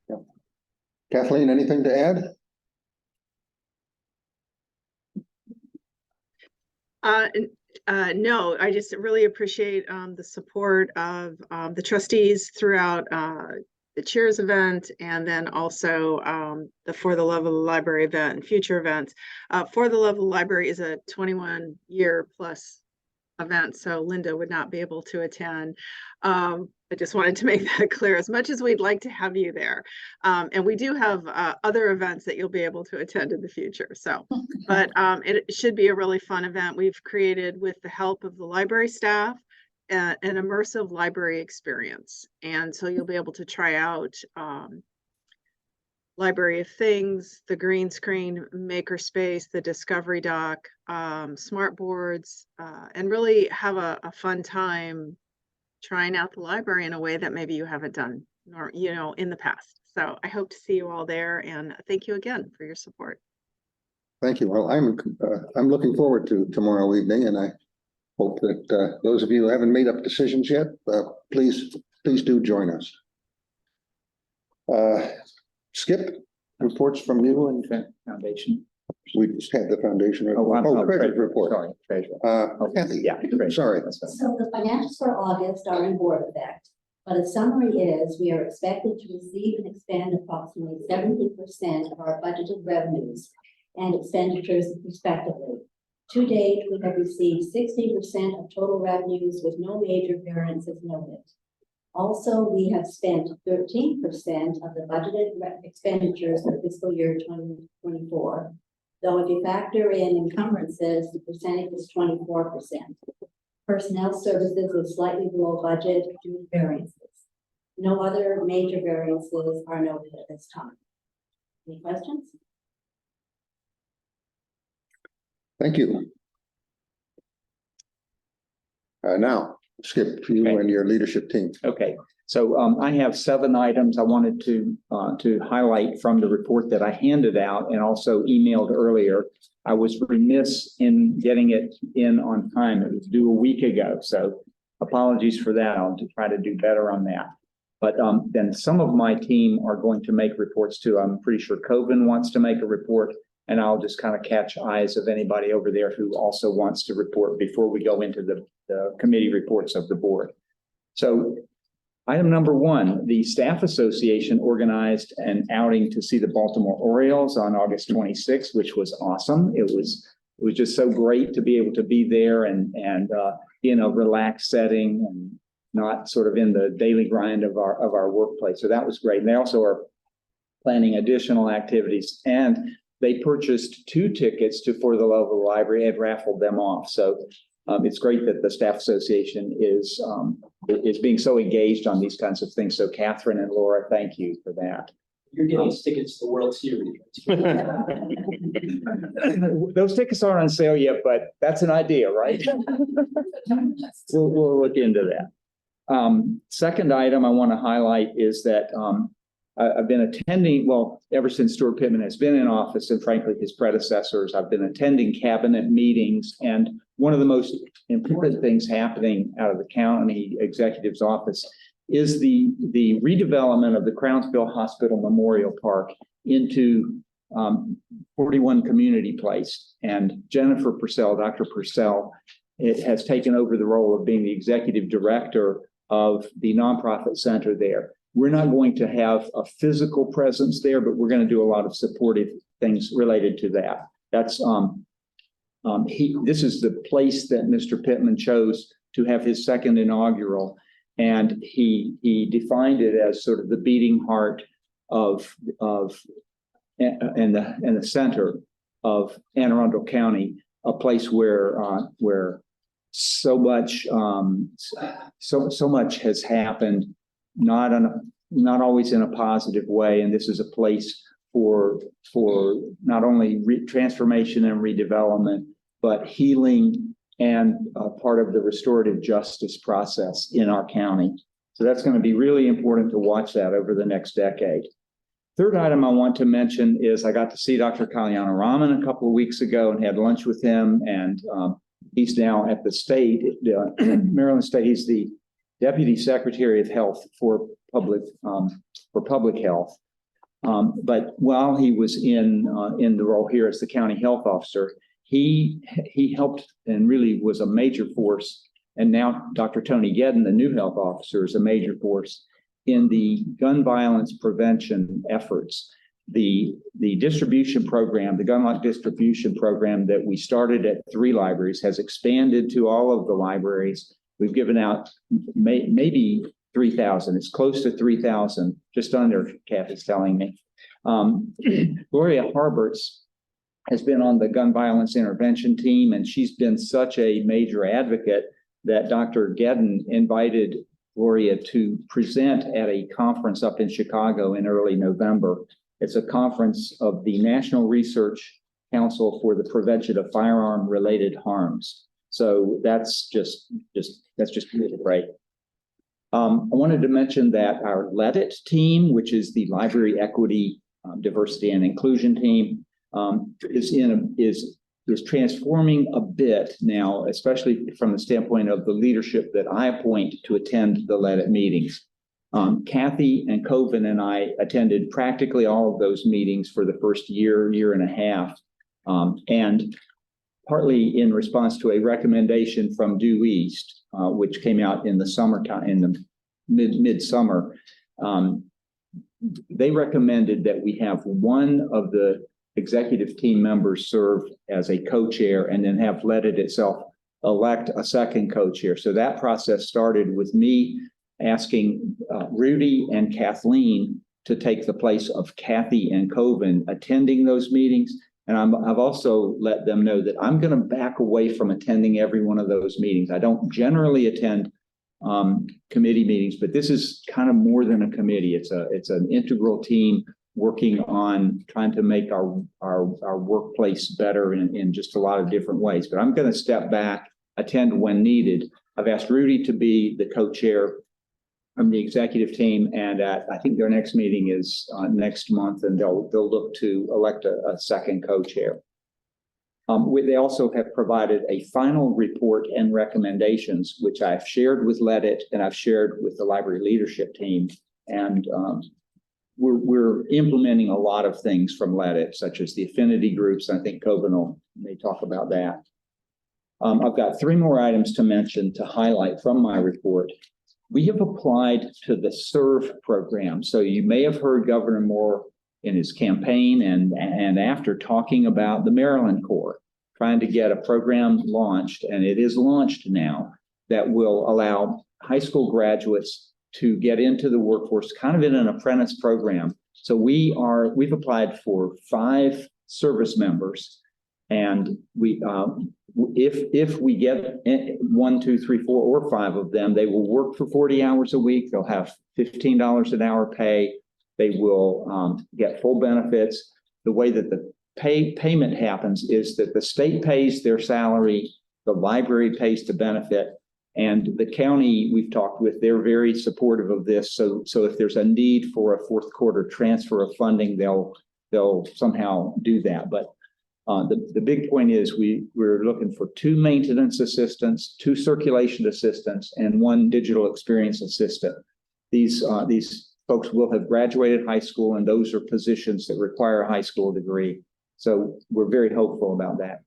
Yeah. Kathleen, anything to add? No, I just really appreciate the support of the trustees throughout the Cheers event, and then also the For the Love of the Library event and future events. For the Love of the Library is a 21-year plus event, so Linda would not be able to attend. I just wanted to make that clear, as much as we'd like to have you there. And we do have other events that you'll be able to attend in the future. So, but it should be a really fun event. We've created, with the help of the library staff, an immersive library experience. And so you'll be able to try out Library of Things, the green screen makerspace, the Discovery Dock, smart boards, and really have a fun time trying out the library in a way that maybe you haven't done, or in the past. So I hope to see you all there, and thank you again for your support. Thank you. Well, I'm looking forward to tomorrow evening, and I hope that those of you who haven't made up decisions yet, please do join us. Skip, reports from you and Foundation. We just had the foundation. Treasurer's report. Sorry, treasurer. Kathy. Yeah, sorry. So the financials for August are in board effect, but a summary is we are expected to receive and expend approximately 70% of our budgeted revenues and expenditures respectively. To date, we have received 60% of total revenues with no major variances noted. Also, we have spent 13% of the budgeted expenditures for fiscal year 2024. Though if you factor in encumbrances, the percentage is 24%. Personnel services is slightly below budget due to variances. No other major variances are noted at this time. Any questions? Thank you. Now, Skip, you and your leadership team. Okay, so I have 7 items I wanted to highlight from the report that I handed out and also emailed earlier. I was remiss in getting it in on time. It was due a week ago. So apologies for that. I'll try to do better on that. But then some of my team are going to make reports too. I'm pretty sure Coven wants to make a report, and I'll just kind of catch eyes of anybody over there who also wants to report before we go into the committee reports of the board. So item number one, the Staff Association organized an outing to see the Baltimore Orioles on August 26th, which was awesome. It was just so great to be able to be there and in a relaxed setting and not sort of in the daily grind of our workplace. So that was great. And they also are planning additional activities, and they purchased 2 tickets to For the Love of the Library and raffled them off. So it's great that the Staff Association is being so engaged on these kinds of things. So Catherine and Laura, thank you for that. You're getting tickets to the World Series. Those tickets aren't on sale yet, but that's an idea, right? We'll look into that. Second item I want to highlight is that I've been attending, well, ever since Stuart Pittman has been in office, and frankly, his predecessors, I've been attending cabinet meetings. And one of the most important things happening out of the county executive's office is the redevelopment of the Crownsville Hospital Memorial Park into 41 Community Place. And Jennifer Purcell, Dr. Purcell, has taken over the role of being the executive director of the nonprofit center there. We're not going to have a physical presence there, but we're going to do a lot of supportive things related to that. That's this is the place that Mr. Pittman chose to have his second inaugural, and he defined it as sort of the beating heart and the center of Anne Arundel County, a place where so much has happened, not always in a positive way, and this is a place for not only transformation and redevelopment, but healing and part of the restorative justice process in our county. So that's going to be really important to watch that over the next decade. Third item I want to mention is I got to see Dr. Kalyana Raman a couple of weeks ago and had lunch with him, and he's now at the state, Maryland State. He's the Deputy Secretary of Health for public health. But while he was in the role here as the county health officer, he helped and really was a major force. And now Dr. Tony Gedden, the new health officer, is a major force in the gun violence prevention efforts. The distribution program, the gun lock distribution program that we started at 3 libraries has expanded to all of the libraries. We've given out maybe 3,000. It's close to 3,000, just under, Kathy's telling me. Gloria Harberts has been on the gun violence intervention team, and she's been such a major advocate that Dr. Gedden invited Gloria to present at a conference up in Chicago in early November. It's a conference of the National Research Council for the Prevention of Firearm-Related Harms. So that's just really great. I wanted to mention that our LEDIT team, which is the Library Equity, Diversity and Inclusion team, is transforming a bit now, especially from the standpoint of the leadership that I appoint to attend the LEDIT meetings. Kathy and Coven and I attended practically all of those meetings for the first year and a half, and partly in response to a recommendation from Due East, which came out in the summertime, in the midsummer. They recommended that we have one of the executive team members serve as a co-chair and then have LEDIT itself elect a second co-chair. So that process started with me asking Rudy and Kathleen to take the place of Kathy and Coven attending those meetings. And I've also let them know that I'm going to back away from attending every one of those meetings. I don't generally attend committee meetings, but this is kind of more than a committee. It's an integral team working on trying to make our workplace better in just a lot of different ways. But I'm going to step back, attend when needed. I've asked Rudy to be the co-chair from the executive team, and I think their next meeting is next month, and they'll look to elect a second co-chair. They also have provided a final report and recommendations, which I've shared with Leadit and I've shared with the library leadership team. And we're implementing a lot of things from Leadit, such as the affinity groups. I think Coven may talk about that. I've got 3 more items to mention to highlight from my report. We have applied to the SERVE program. So you may have heard Governor Moore in his campaign and after talking about the Maryland Corps, trying to get a program launched, and it is launched now, that will allow high school graduates to get into the workforce kind of in an apprentice program. So we've applied for 5 service members, and we if we get 1, 2, 3, 4, or 5 of them, they will work for 40 hours a week. They'll have $15 an hour pay. They will get full benefits. The way that the payment happens is that the state pays their salary, the library pays to benefit, and the county we've talked with, they're very supportive of this. So if there's a need for a 4th quarter transfer of funding, they'll somehow do that. But the big point is we're looking for 2 maintenance assistants, 2 circulation assistants, and 1 digital experience assistant. These folks will have graduated high school, and those are positions that require a high school degree. So we're very hopeful about that.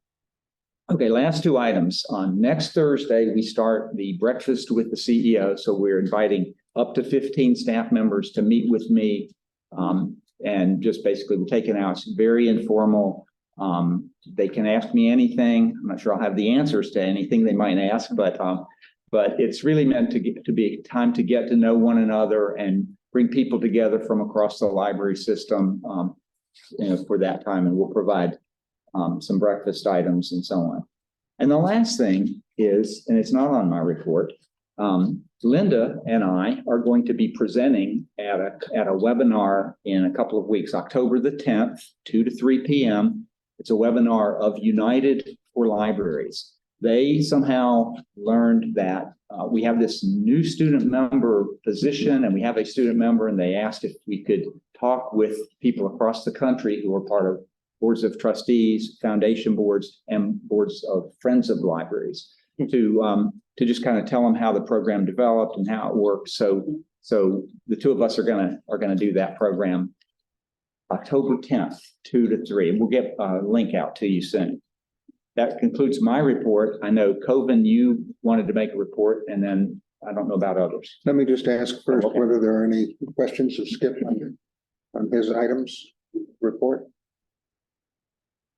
Okay, last 2 items. On next Thursday, we start the breakfast with the CEO. So we're inviting up to 15 staff members to meet with me. And just basically we're taking out, it's very informal. They can ask me anything. I'm not sure I'll have the answers to anything they might ask, but it's really meant to be time to get to know one another and bring people together from across the library system, for that time, and we'll provide some breakfast items and so on. And the last thing is, and it's not on my report, Linda and I are going to be presenting at a webinar in a couple of weeks, October the 10th, 2 to 3 p.m. It's a webinar of United for Libraries. They somehow learned that we have this new student member position, and we have a student member, and they asked if we could talk with people across the country who are part of boards of trustees, foundation boards, and boards of friends of libraries to just kind of tell them how the program developed and how it works. So the 2 of us are gonna do that program October 10th, 2 to 3, and we'll get a link out to you soon. That concludes my report. I know Coven, you wanted to make a report, and then I don't know about others. Let me just ask first whether there are any questions of Skip on his items report.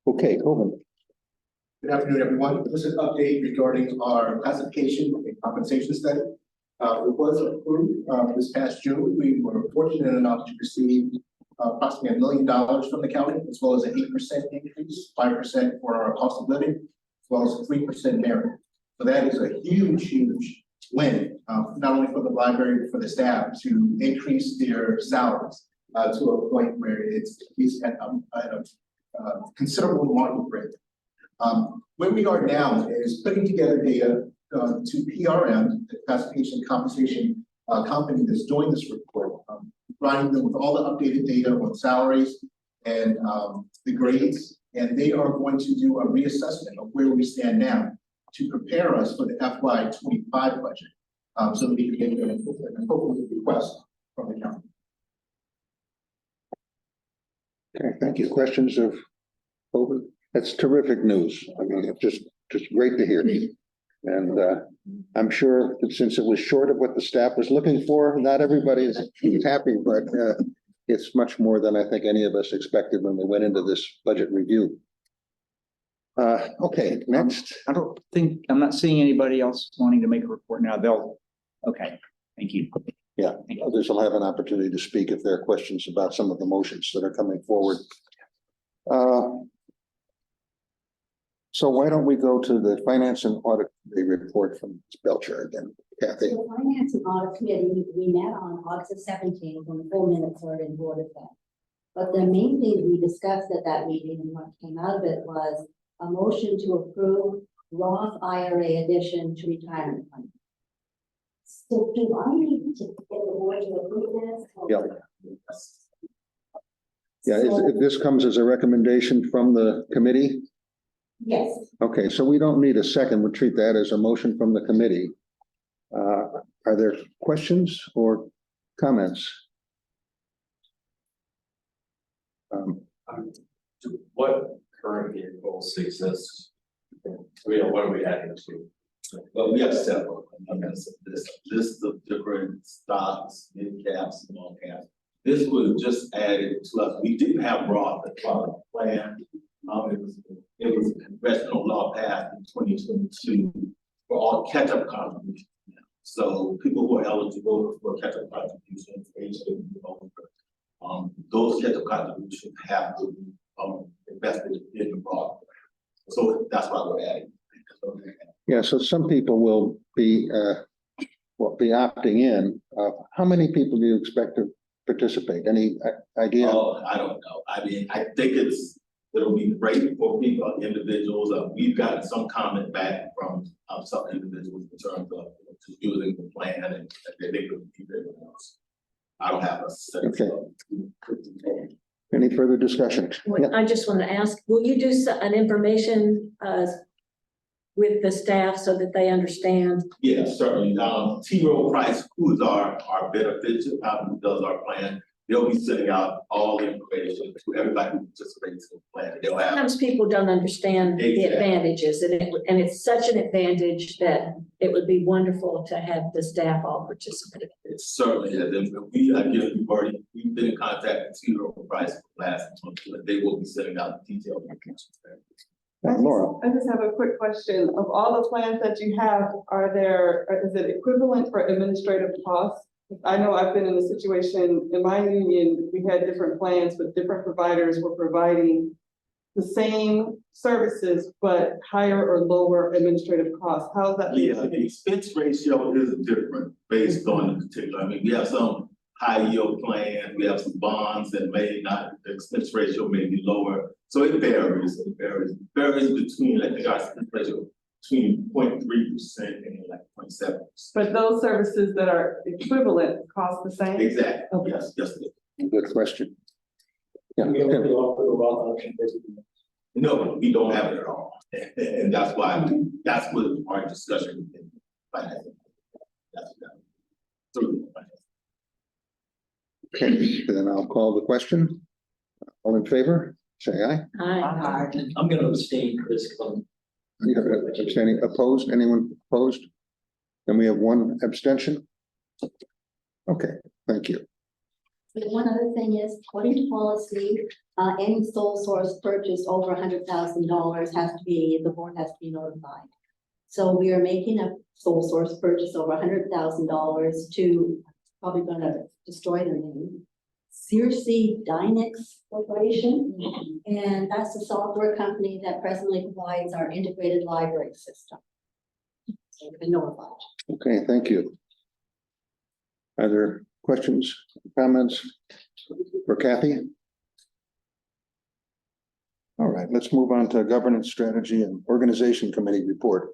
Okay, Coven. Good afternoon, everyone. This is an update regarding our classification and compensation study. It was approved this past June. We were fortunate enough to receive approximately $1 million from the county, as well as an 8% increase, 5% for our cost of living, as well as 3% merit. So that is a huge win, not only for the library, but for the staff to increase their salaries to a point where it's at a considerable market rate. Where we are now is putting together data to PRM, the classification compensation company that's doing this report, providing them with all the updated data on salaries and the grades, and they are going to do a reassessment of where we stand now to prepare us for the FY25 budget, so that we can get an appropriate request from the county. Okay, thank you. Questions of Coven? That's terrific news. I mean, it's just great to hear. And I'm sure that since it was short of what the staff was looking for, not everybody is happy, but it's much more than I think any of us expected when we went into this budget review. Okay, next. I'm not seeing anybody else wanting to make a report now. Okay, thank you. Yeah, others will have an opportunity to speak if there are questions about some of the motions that are coming forward. So why don't we go to the Finance and Audit report from Belcher again, Kathy? The Finance and Audit Committee, we met on August 17th when the full minutes are in board effect. But the main thing we discussed at that meeting and what came out of it was a motion to approve Roth IRA addition to retirement fund. So do I need to get the board to approve this? Yeah, if this comes as a recommendation from the committee, Yes. Okay, so we don't need a second. We'll treat that as a motion from the committee. Are there questions or comments? What current vehicles exist? What are we adding to? Well, we have several. I mean, this list of different stocks, mid caps, small caps. This was just added to us. We didn't have broad plan. It was a congressional law passed in 2022 for all catch-up contributions. So people who are eligible for catch-up contributions, those catch-up contributions have to be invested in the broad plan. So that's why we're adding. Yeah, so some people will be opting in. How many people do you expect to participate? Any idea? Oh, I don't know. I mean, I think it'll be great for people, individuals. We've gotten some comment back from some individuals in terms of just using the plan and they could be able else. I don't have a sense. Okay. Any further discussion? Well, I just want to ask, will you do an information with the staff so that they understand? Yeah, certainly. T. Rowe Price, who is our beneficiary, who does our plan, they'll be sending out all the information to everybody who participates in the plan. They'll have. Sometimes people don't understand the advantages, and it's such an advantage that it would be wonderful to have the staff all participate. It certainly is. And we've been in contact with T. Rowe Price last month. They will be sending out detailed information. Laura. I just have a quick question. Of all the plans that you have, is it equivalent for administrative costs? I know I've been in a situation in my union, we had different plans, but different providers were providing the same services, but higher or lower administrative costs. How's that? Yeah, the expense ratio is different based on the particular. I mean, we have some high yield plans, we have some bonds that may not, the expense ratio may be lower. So it varies. It varies between, I think our expense ratio between 0.3% and like 0.7%. But those services that are equivalent cost the same? Exactly. Okay. Yes. Good question. Yeah. We don't offer the Roth option basically. No, we don't have it at all. And that's why, that's what our discussion with finance. Okay, then I'll call the question. All in favor, say aye. Hi. I'm gonna abstain, Chris. You have abstaining, opposed? Anyone opposed? Then we have one abstention. Okay, thank you. So one other thing is, according to policy, any sole source purchase over $100,000 the board has to be notified. So we are making a sole source purchase over $100,000 to, probably gonna destroy their name, Searcy Dynex Corporation. And that's the software company that presently provides our integrated library system. So we've been notified. Okay, thank you. Are there questions, comments for Kathy? All right, let's move on to governance strategy and organization committee report.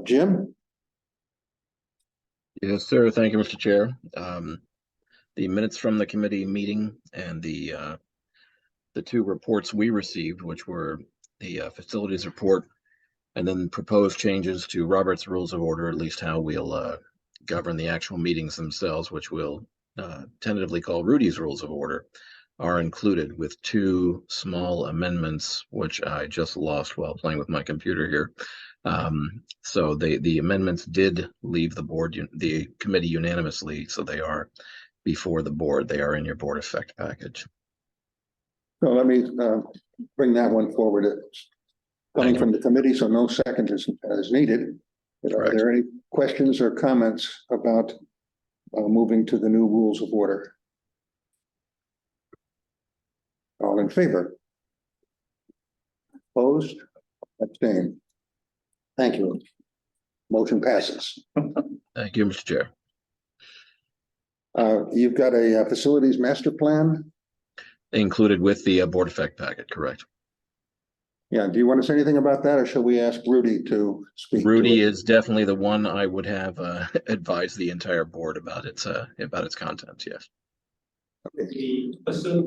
Jim? Yes, sir. Thank you, Mr. Chair. The minutes from the committee meeting and the two reports we received, which were the facilities report and then proposed changes to Robert's Rules of Order, at least how we'll govern the actual meetings themselves, which we'll tentatively call Rudy's Rules of Order, are included with two small amendments, which I just lost while playing with my computer here. So the amendments did leave the committee unanimously, so they are before the board. They are in your board effect package. So let me bring that one forward. It's coming from the committee, so no second is needed. Are there any questions or comments about moving to the new rules of order? All in favor? Opposed? Abstained? Thank you. Motion passes. Thank you, Mr. Chair. You've got a facilities master plan? Included with the board effect packet, correct? Yeah, do you want to say anything about that, or shall we ask Rudy to speak? Rudy is definitely the one I would have advised the entire board about its contents, yes. The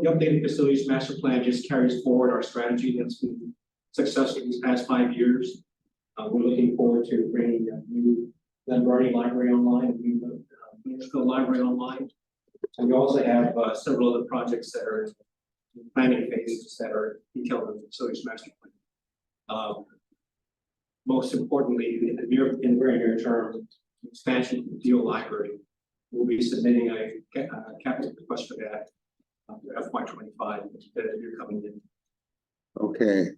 updated facilities master plan just carries forward our strategy that's been successful these past 5 years. We're looking forward to bringing a new Glen Library online, a new Mansfield Library online. And we also have several other projects that are in planning phases that are detailed in the facilities master plan. Most importantly, in the very near term, expansion of the Deal Library. We'll be submitting a capital request for that FY25 that you're coming in. Okay.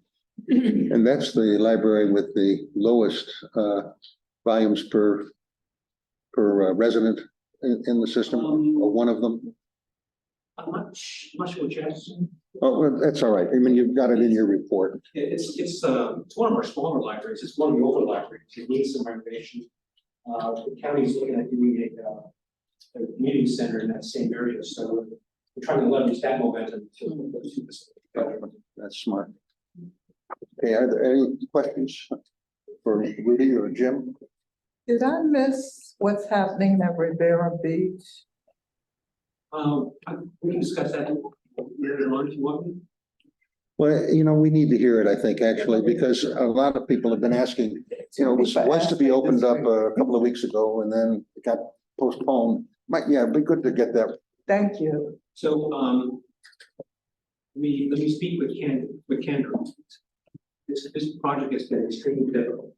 And that's the library with the lowest volumes per resident in the system, or one of them? I'm not sure what you're asking. Oh, well, that's all right. I mean, you've got it in your report. It's one of our smaller libraries. It's one of the older libraries. It needs some renovation. The county's looking at doing a community center in that same area, so we're trying to leverage that momentum to. That's smart. Okay, are there any questions for Rudy or Jim? Did I miss what's happening at Rivera Beach? We can discuss that later on if you want me. Well, you know, we need to hear it, I think, actually, because a lot of people have been asking, you know, it was to be opened up a couple of weeks ago and then it got postponed. It'd be good to get that. Thank you. So, let me speak with candor. This project has been extremely difficult.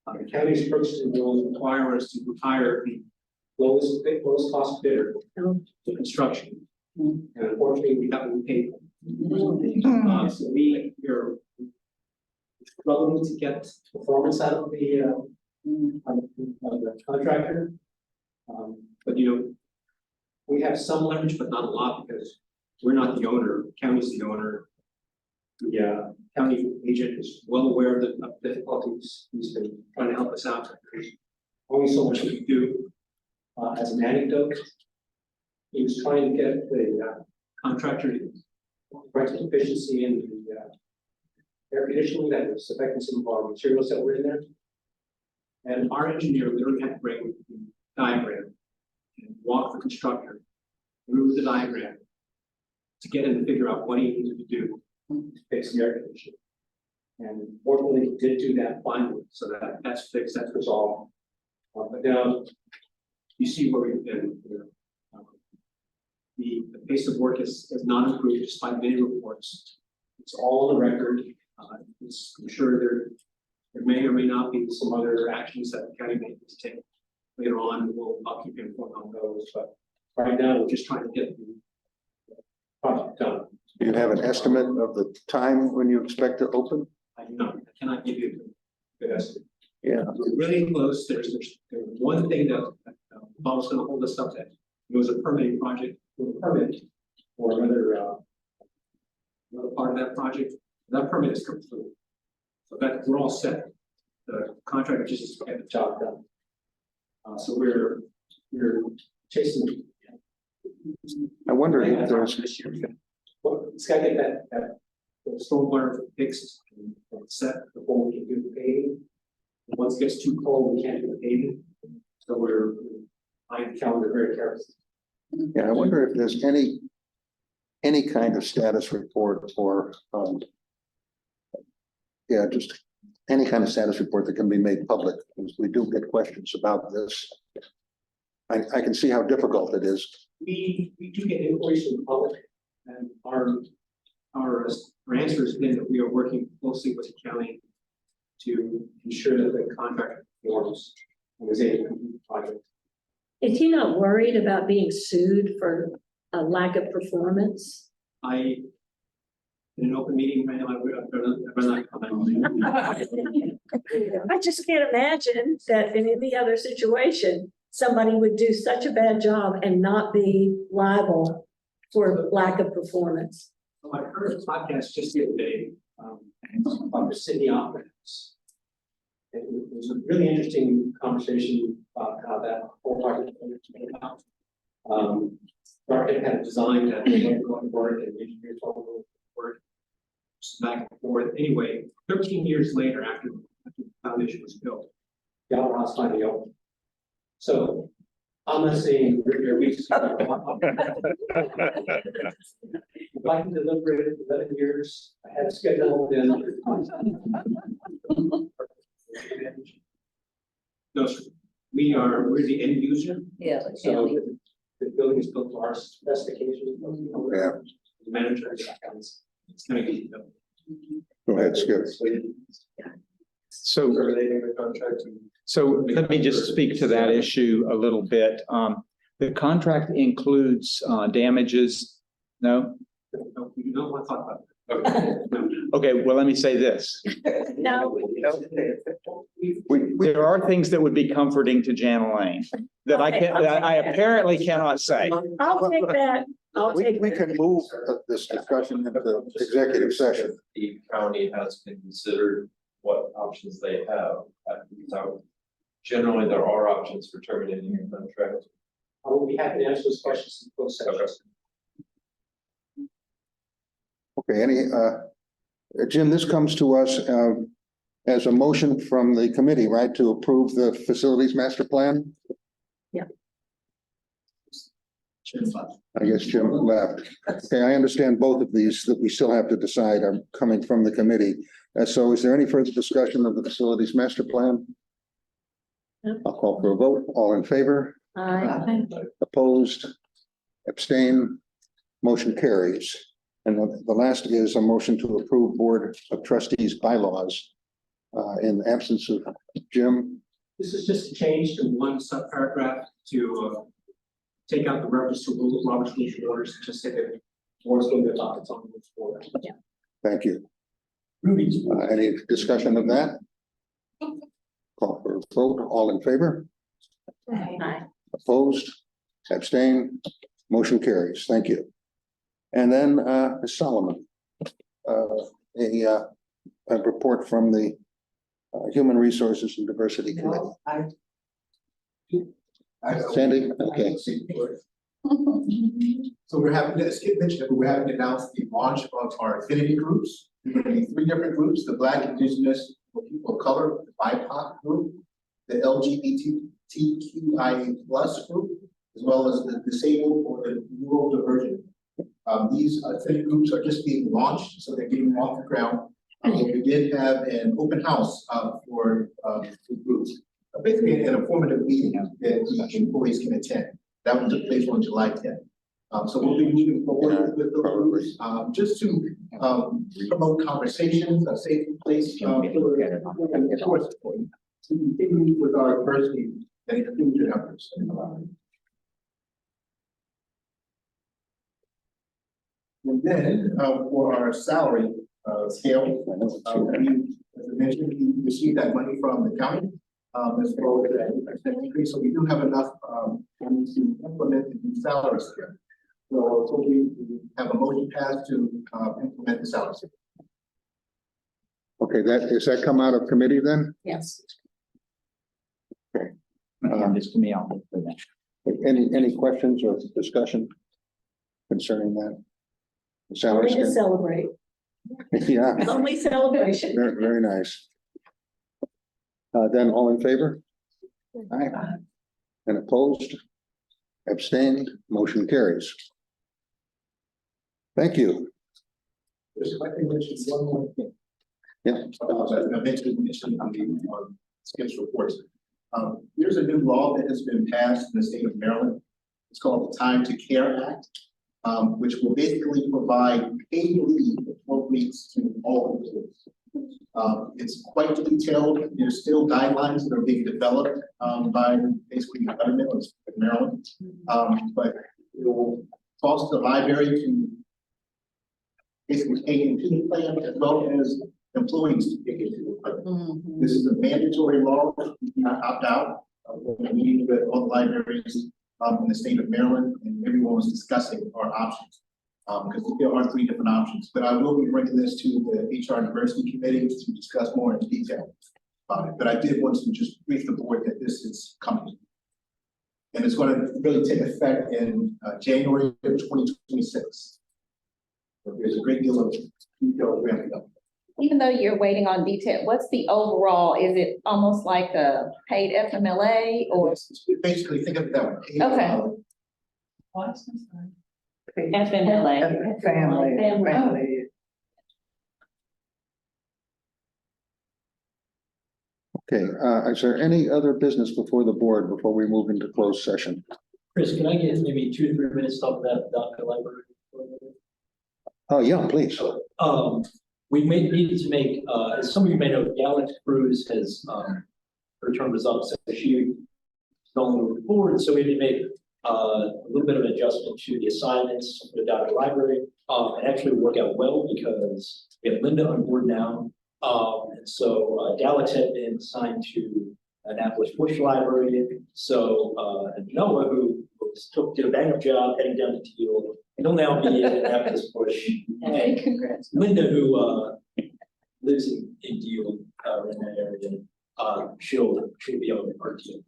The county's purchasing rules require us to hire the lowest cost bidder to construction. And unfortunately, we haven't paid them. So we are struggling to get performance out of the contractor. But you know, we have some leverage, but not a lot because we're not the owner, the county's the owner. The county agent is well aware of the difficulties. He's been trying to help us out. There's only so much we can do. As an anecdote, he was trying to get the contractor to correct the efficiency in the air conditioning that was affecting some of our materials that were in there. And our engineer literally had to bring the diagram and walk the constructor through the diagram to get him to figure out what he needed to do to fix the air conditioning. And fortunately, he did do that finally, so that's fixed, that's resolved. But now you see where we've been here. The pace of work has not improved despite many reports. It's all on the record. I'm sure there may or may not be some other actions that the county may need to take later on. I'll keep you informed on those. But right now, we're just trying to get the project done. Do you have an estimate of the time when you expect to open? I do not. I cannot give you a good estimate. Yeah. We're really close. There's one thing that was going to hold us up. That it was a permitting project with a permit for another part of that project. That permit is complete. So that we're all set. The contractor just needs to get the job done. So we're chasing. I wonder if there's this year. Well, it's got to get that stormwater fixed and set before we can do the paving. And once it gets too cold, we can't do the paving. So we're eyeing the calendar very carefully. Yeah, I wonder if there's any kind of status report or just any kind of status report that can be made public, because we do get questions about this. I can see how difficult it is. We do get inquiries from the public, and our answer has been that we are working closely with the county to ensure that the contractor performs and is able to complete the project. Is he not worried about being sued for a lack of performance? In an open meeting, right now, I'm not commenting. I just can't imagine that in any other situation, somebody would do such a bad job and not be liable for lack of performance. So I heard a podcast just the other day about the Sydney Opera House. It was a really interesting conversation about how that whole project came about. The architect had designed that going work and the engineer told him work back and forth. Anyway, 13 years later, after the foundation was built, the Opera House finally opened. So I'm not saying your weeks. If I can deliver it in 11 years, I had scheduled then. No, sir. We're the end user. Yeah. So the building is built to our specifications. Yeah. The manager, it's gonna be. Go ahead, Skip. So, so let me just speak to that issue a little bit. The contract includes damages. No? No, we don't want to talk about it. Okay, well, let me say this. No. There are things that would be comforting to Jana Lane that I apparently cannot say. I'll take that. We can move this discussion into executive session. The county has considered what options they have. So generally, there are options for terminating your contract. I will be happy to answer those questions in closed session. Okay, Jim, this comes to us as a motion from the committee, right, to approve the facilities master plan? Yeah. I guess Jim left. Okay, I understand both of these that we still have to decide are coming from the committee. So is there any further discussion of the facilities master plan? No. I'll call for a vote. All in favor? Aye. Opposed? Abstain? Motion carries. And the last is a motion to approve Board of Trustees bylaws. In the absence of Jim, This is just a change to one subparagraph to take out the reference to Robert's Rules of Orders, and just say that the board's going to adopt its own rules for it. Yeah. thank you. Any discussion of that? Call for a vote. All in favor? Aye. Opposed? Abstain? Motion carries. Thank you. And then, Ms. Solomon, a report from the Human Resources and Diversity Committee. Sandy, okay. So we're having, as Skip mentioned, we're having announced the launch of our affinity groups. There are going to be 3 different groups: the Black, Indigenous, people of color, the BIPOC group, the LGBTQIA+ group, as well as the disabled or the neurodivergent. These affinity groups are just being launched, so they're getting off the ground. We did have an open house for the groups, basically an informative meeting that the employees can attend. That one took place on July 10th. So we'll be moving forward with the groups, just to promote conversations, a safe place to continue with our diversity and inclusion efforts. And then for our salary scale, we, as I mentioned, we received that money from the county as well as that increase. So we do have enough money to implement the new salary scale. So we have a motion passed to implement the salary scale. Okay, does that come out of committee then? Yes. Okay. This to me, I'll look for that. Any questions or discussion concerning that? The salary Only to scale? celebrate. Yeah, Only celebration. very, very nice. Then all in favor? Aye. And opposed? Abstained? Motion carries. Thank you. Just if I can mention one more thing. Yeah. I mentioned on the Skip's reports. There's a new law that has been passed in the state of Maryland. It's called the Time to Care Act, which will basically provide paid leave for 12 weeks to all employees. It's quite detailed. There's still guidelines that are being developed by basically the government of Maryland. But it will cost the library to basically pay into the plan as well as employees to pay into the plan. This is a mandatory law. You cannot opt out. We're meeting with all the libraries in the state of Maryland, and everyone was discussing our options. Because there are 3 different options, but I will be bringing this to the HR Diversity Committee to discuss more in detail about it. But I did want to just brief the board that this is coming. And it's going to really take effect in January of 2026. So there's a great deal of detail ramping up. even though you're waiting on detail, what's the overall, is it almost like a paid FMLA or? Basically, think of it that way. Okay. FMLA. Family. Okay, is there any other business before the board before we move into closed session? Chris, can I get maybe 2 to 3 minutes to talk about the library? Oh, yeah, please. Needed to make, as some of you may know, Alex Cruz has, her term was up, so she no longer board, so we had to make a little bit of an adjustment to the assignments for the Docker Library. It actually worked out well because we have Linda on board now. And so Alex had been assigned to Annapolis Bush Library. So Noah, who did a bang-up job heading down to Teal, he'll now be at Annapolis Bush. And Congrats. Linda, who lives in Deal, in that area, she'll be on our team.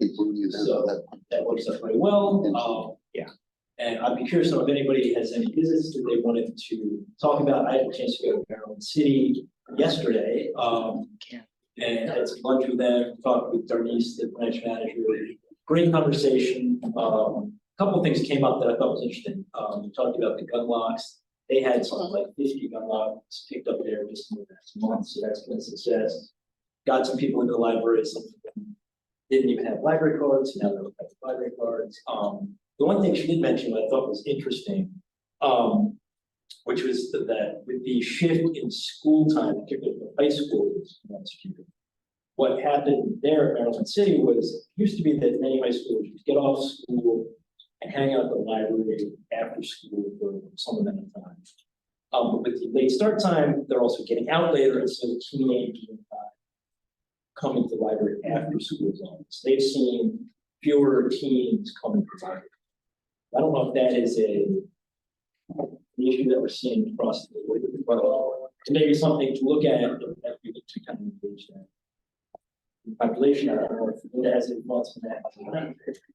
So that works out very well. Yeah. And I'd be curious to know if anybody has any visits that they wanted to talk about. I had a chance to go to Maryland City yesterday, and had some lunch with them, talked with Darnice, the branch manager. Great conversation. A couple of things came up that I thought was interesting. We talked about the gun locks. They had something like 50 gun locks picked up there just in the last month, so that's been a success. Got some people into the library, some of them didn't even have library cards, now they have library cards. The one thing she did mention that I thought was interesting, which was that with the shift in school time, particularly for high schools, what happened there at Maryland City was, it used to be that many high schools would get off school and hang out at the library after school for some amount of time. But with the late start time, they're also getting out later, and so teenagers coming to the library after school zones. They've seen fewer teens coming to the library. I don't know if that is the issue that we're seeing across the board, but maybe something to look at if we need to kind of engage that population. I don't know if it has any thoughts on that.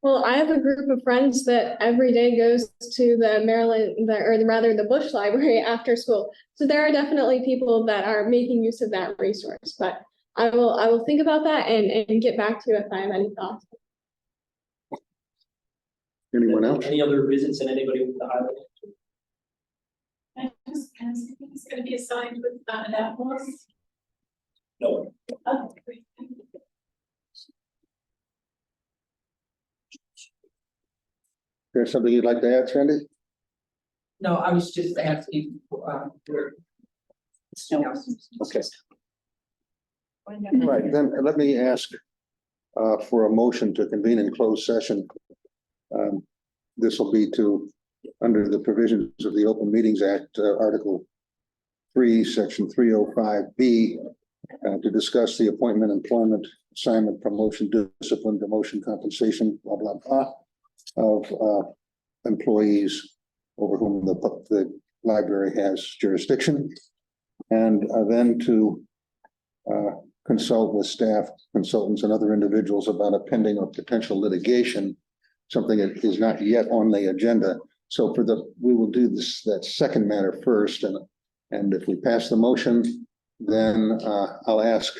Well, I have a group of friends that every day goes to the Maryland, the Bush Library after school. So there are definitely people that are making use of that resource, but I will think about that and get back to you if I have any thoughts. Anyone else? Any other visits that anybody with the highlight? I just think it's gonna be assigned with Annapolis. No. Oh, great. There's something you'd like to add, Sandy? No, I was just asking, Okay. All right, then let me ask for a motion to convene in closed session. This will be under the provisions of the Open Meetings Act, Article 3, Section 305B, to discuss the appointment, employment, assignment, promotion, discipline, demotion, compensation, blah, blah, blah, of employees over whom the library has jurisdiction, and then to consult with staff, consultants, and other individuals about a pending or potential litigation, something that is not yet on the agenda. So we will do that second matter first, and if we pass the motion, then I'll ask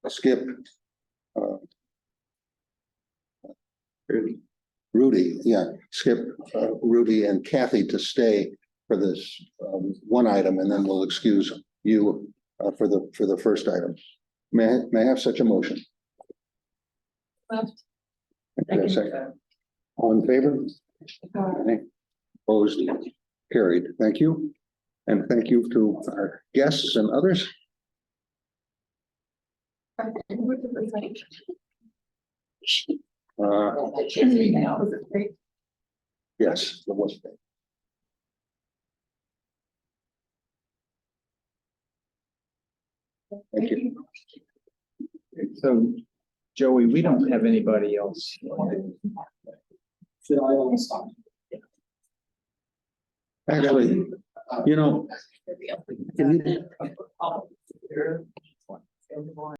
Skip, Rudy, Skip, Rudy, and Kathy to stay for this one item, and then we'll excuse you for the first item. May I have such a motion? All in favor? Aye. Opposed? Carried. Thank you. And thank you to our guests and others. Yes, it was. Thank you. So, Joey, we don't have anybody else. Should I stop? Actually, can you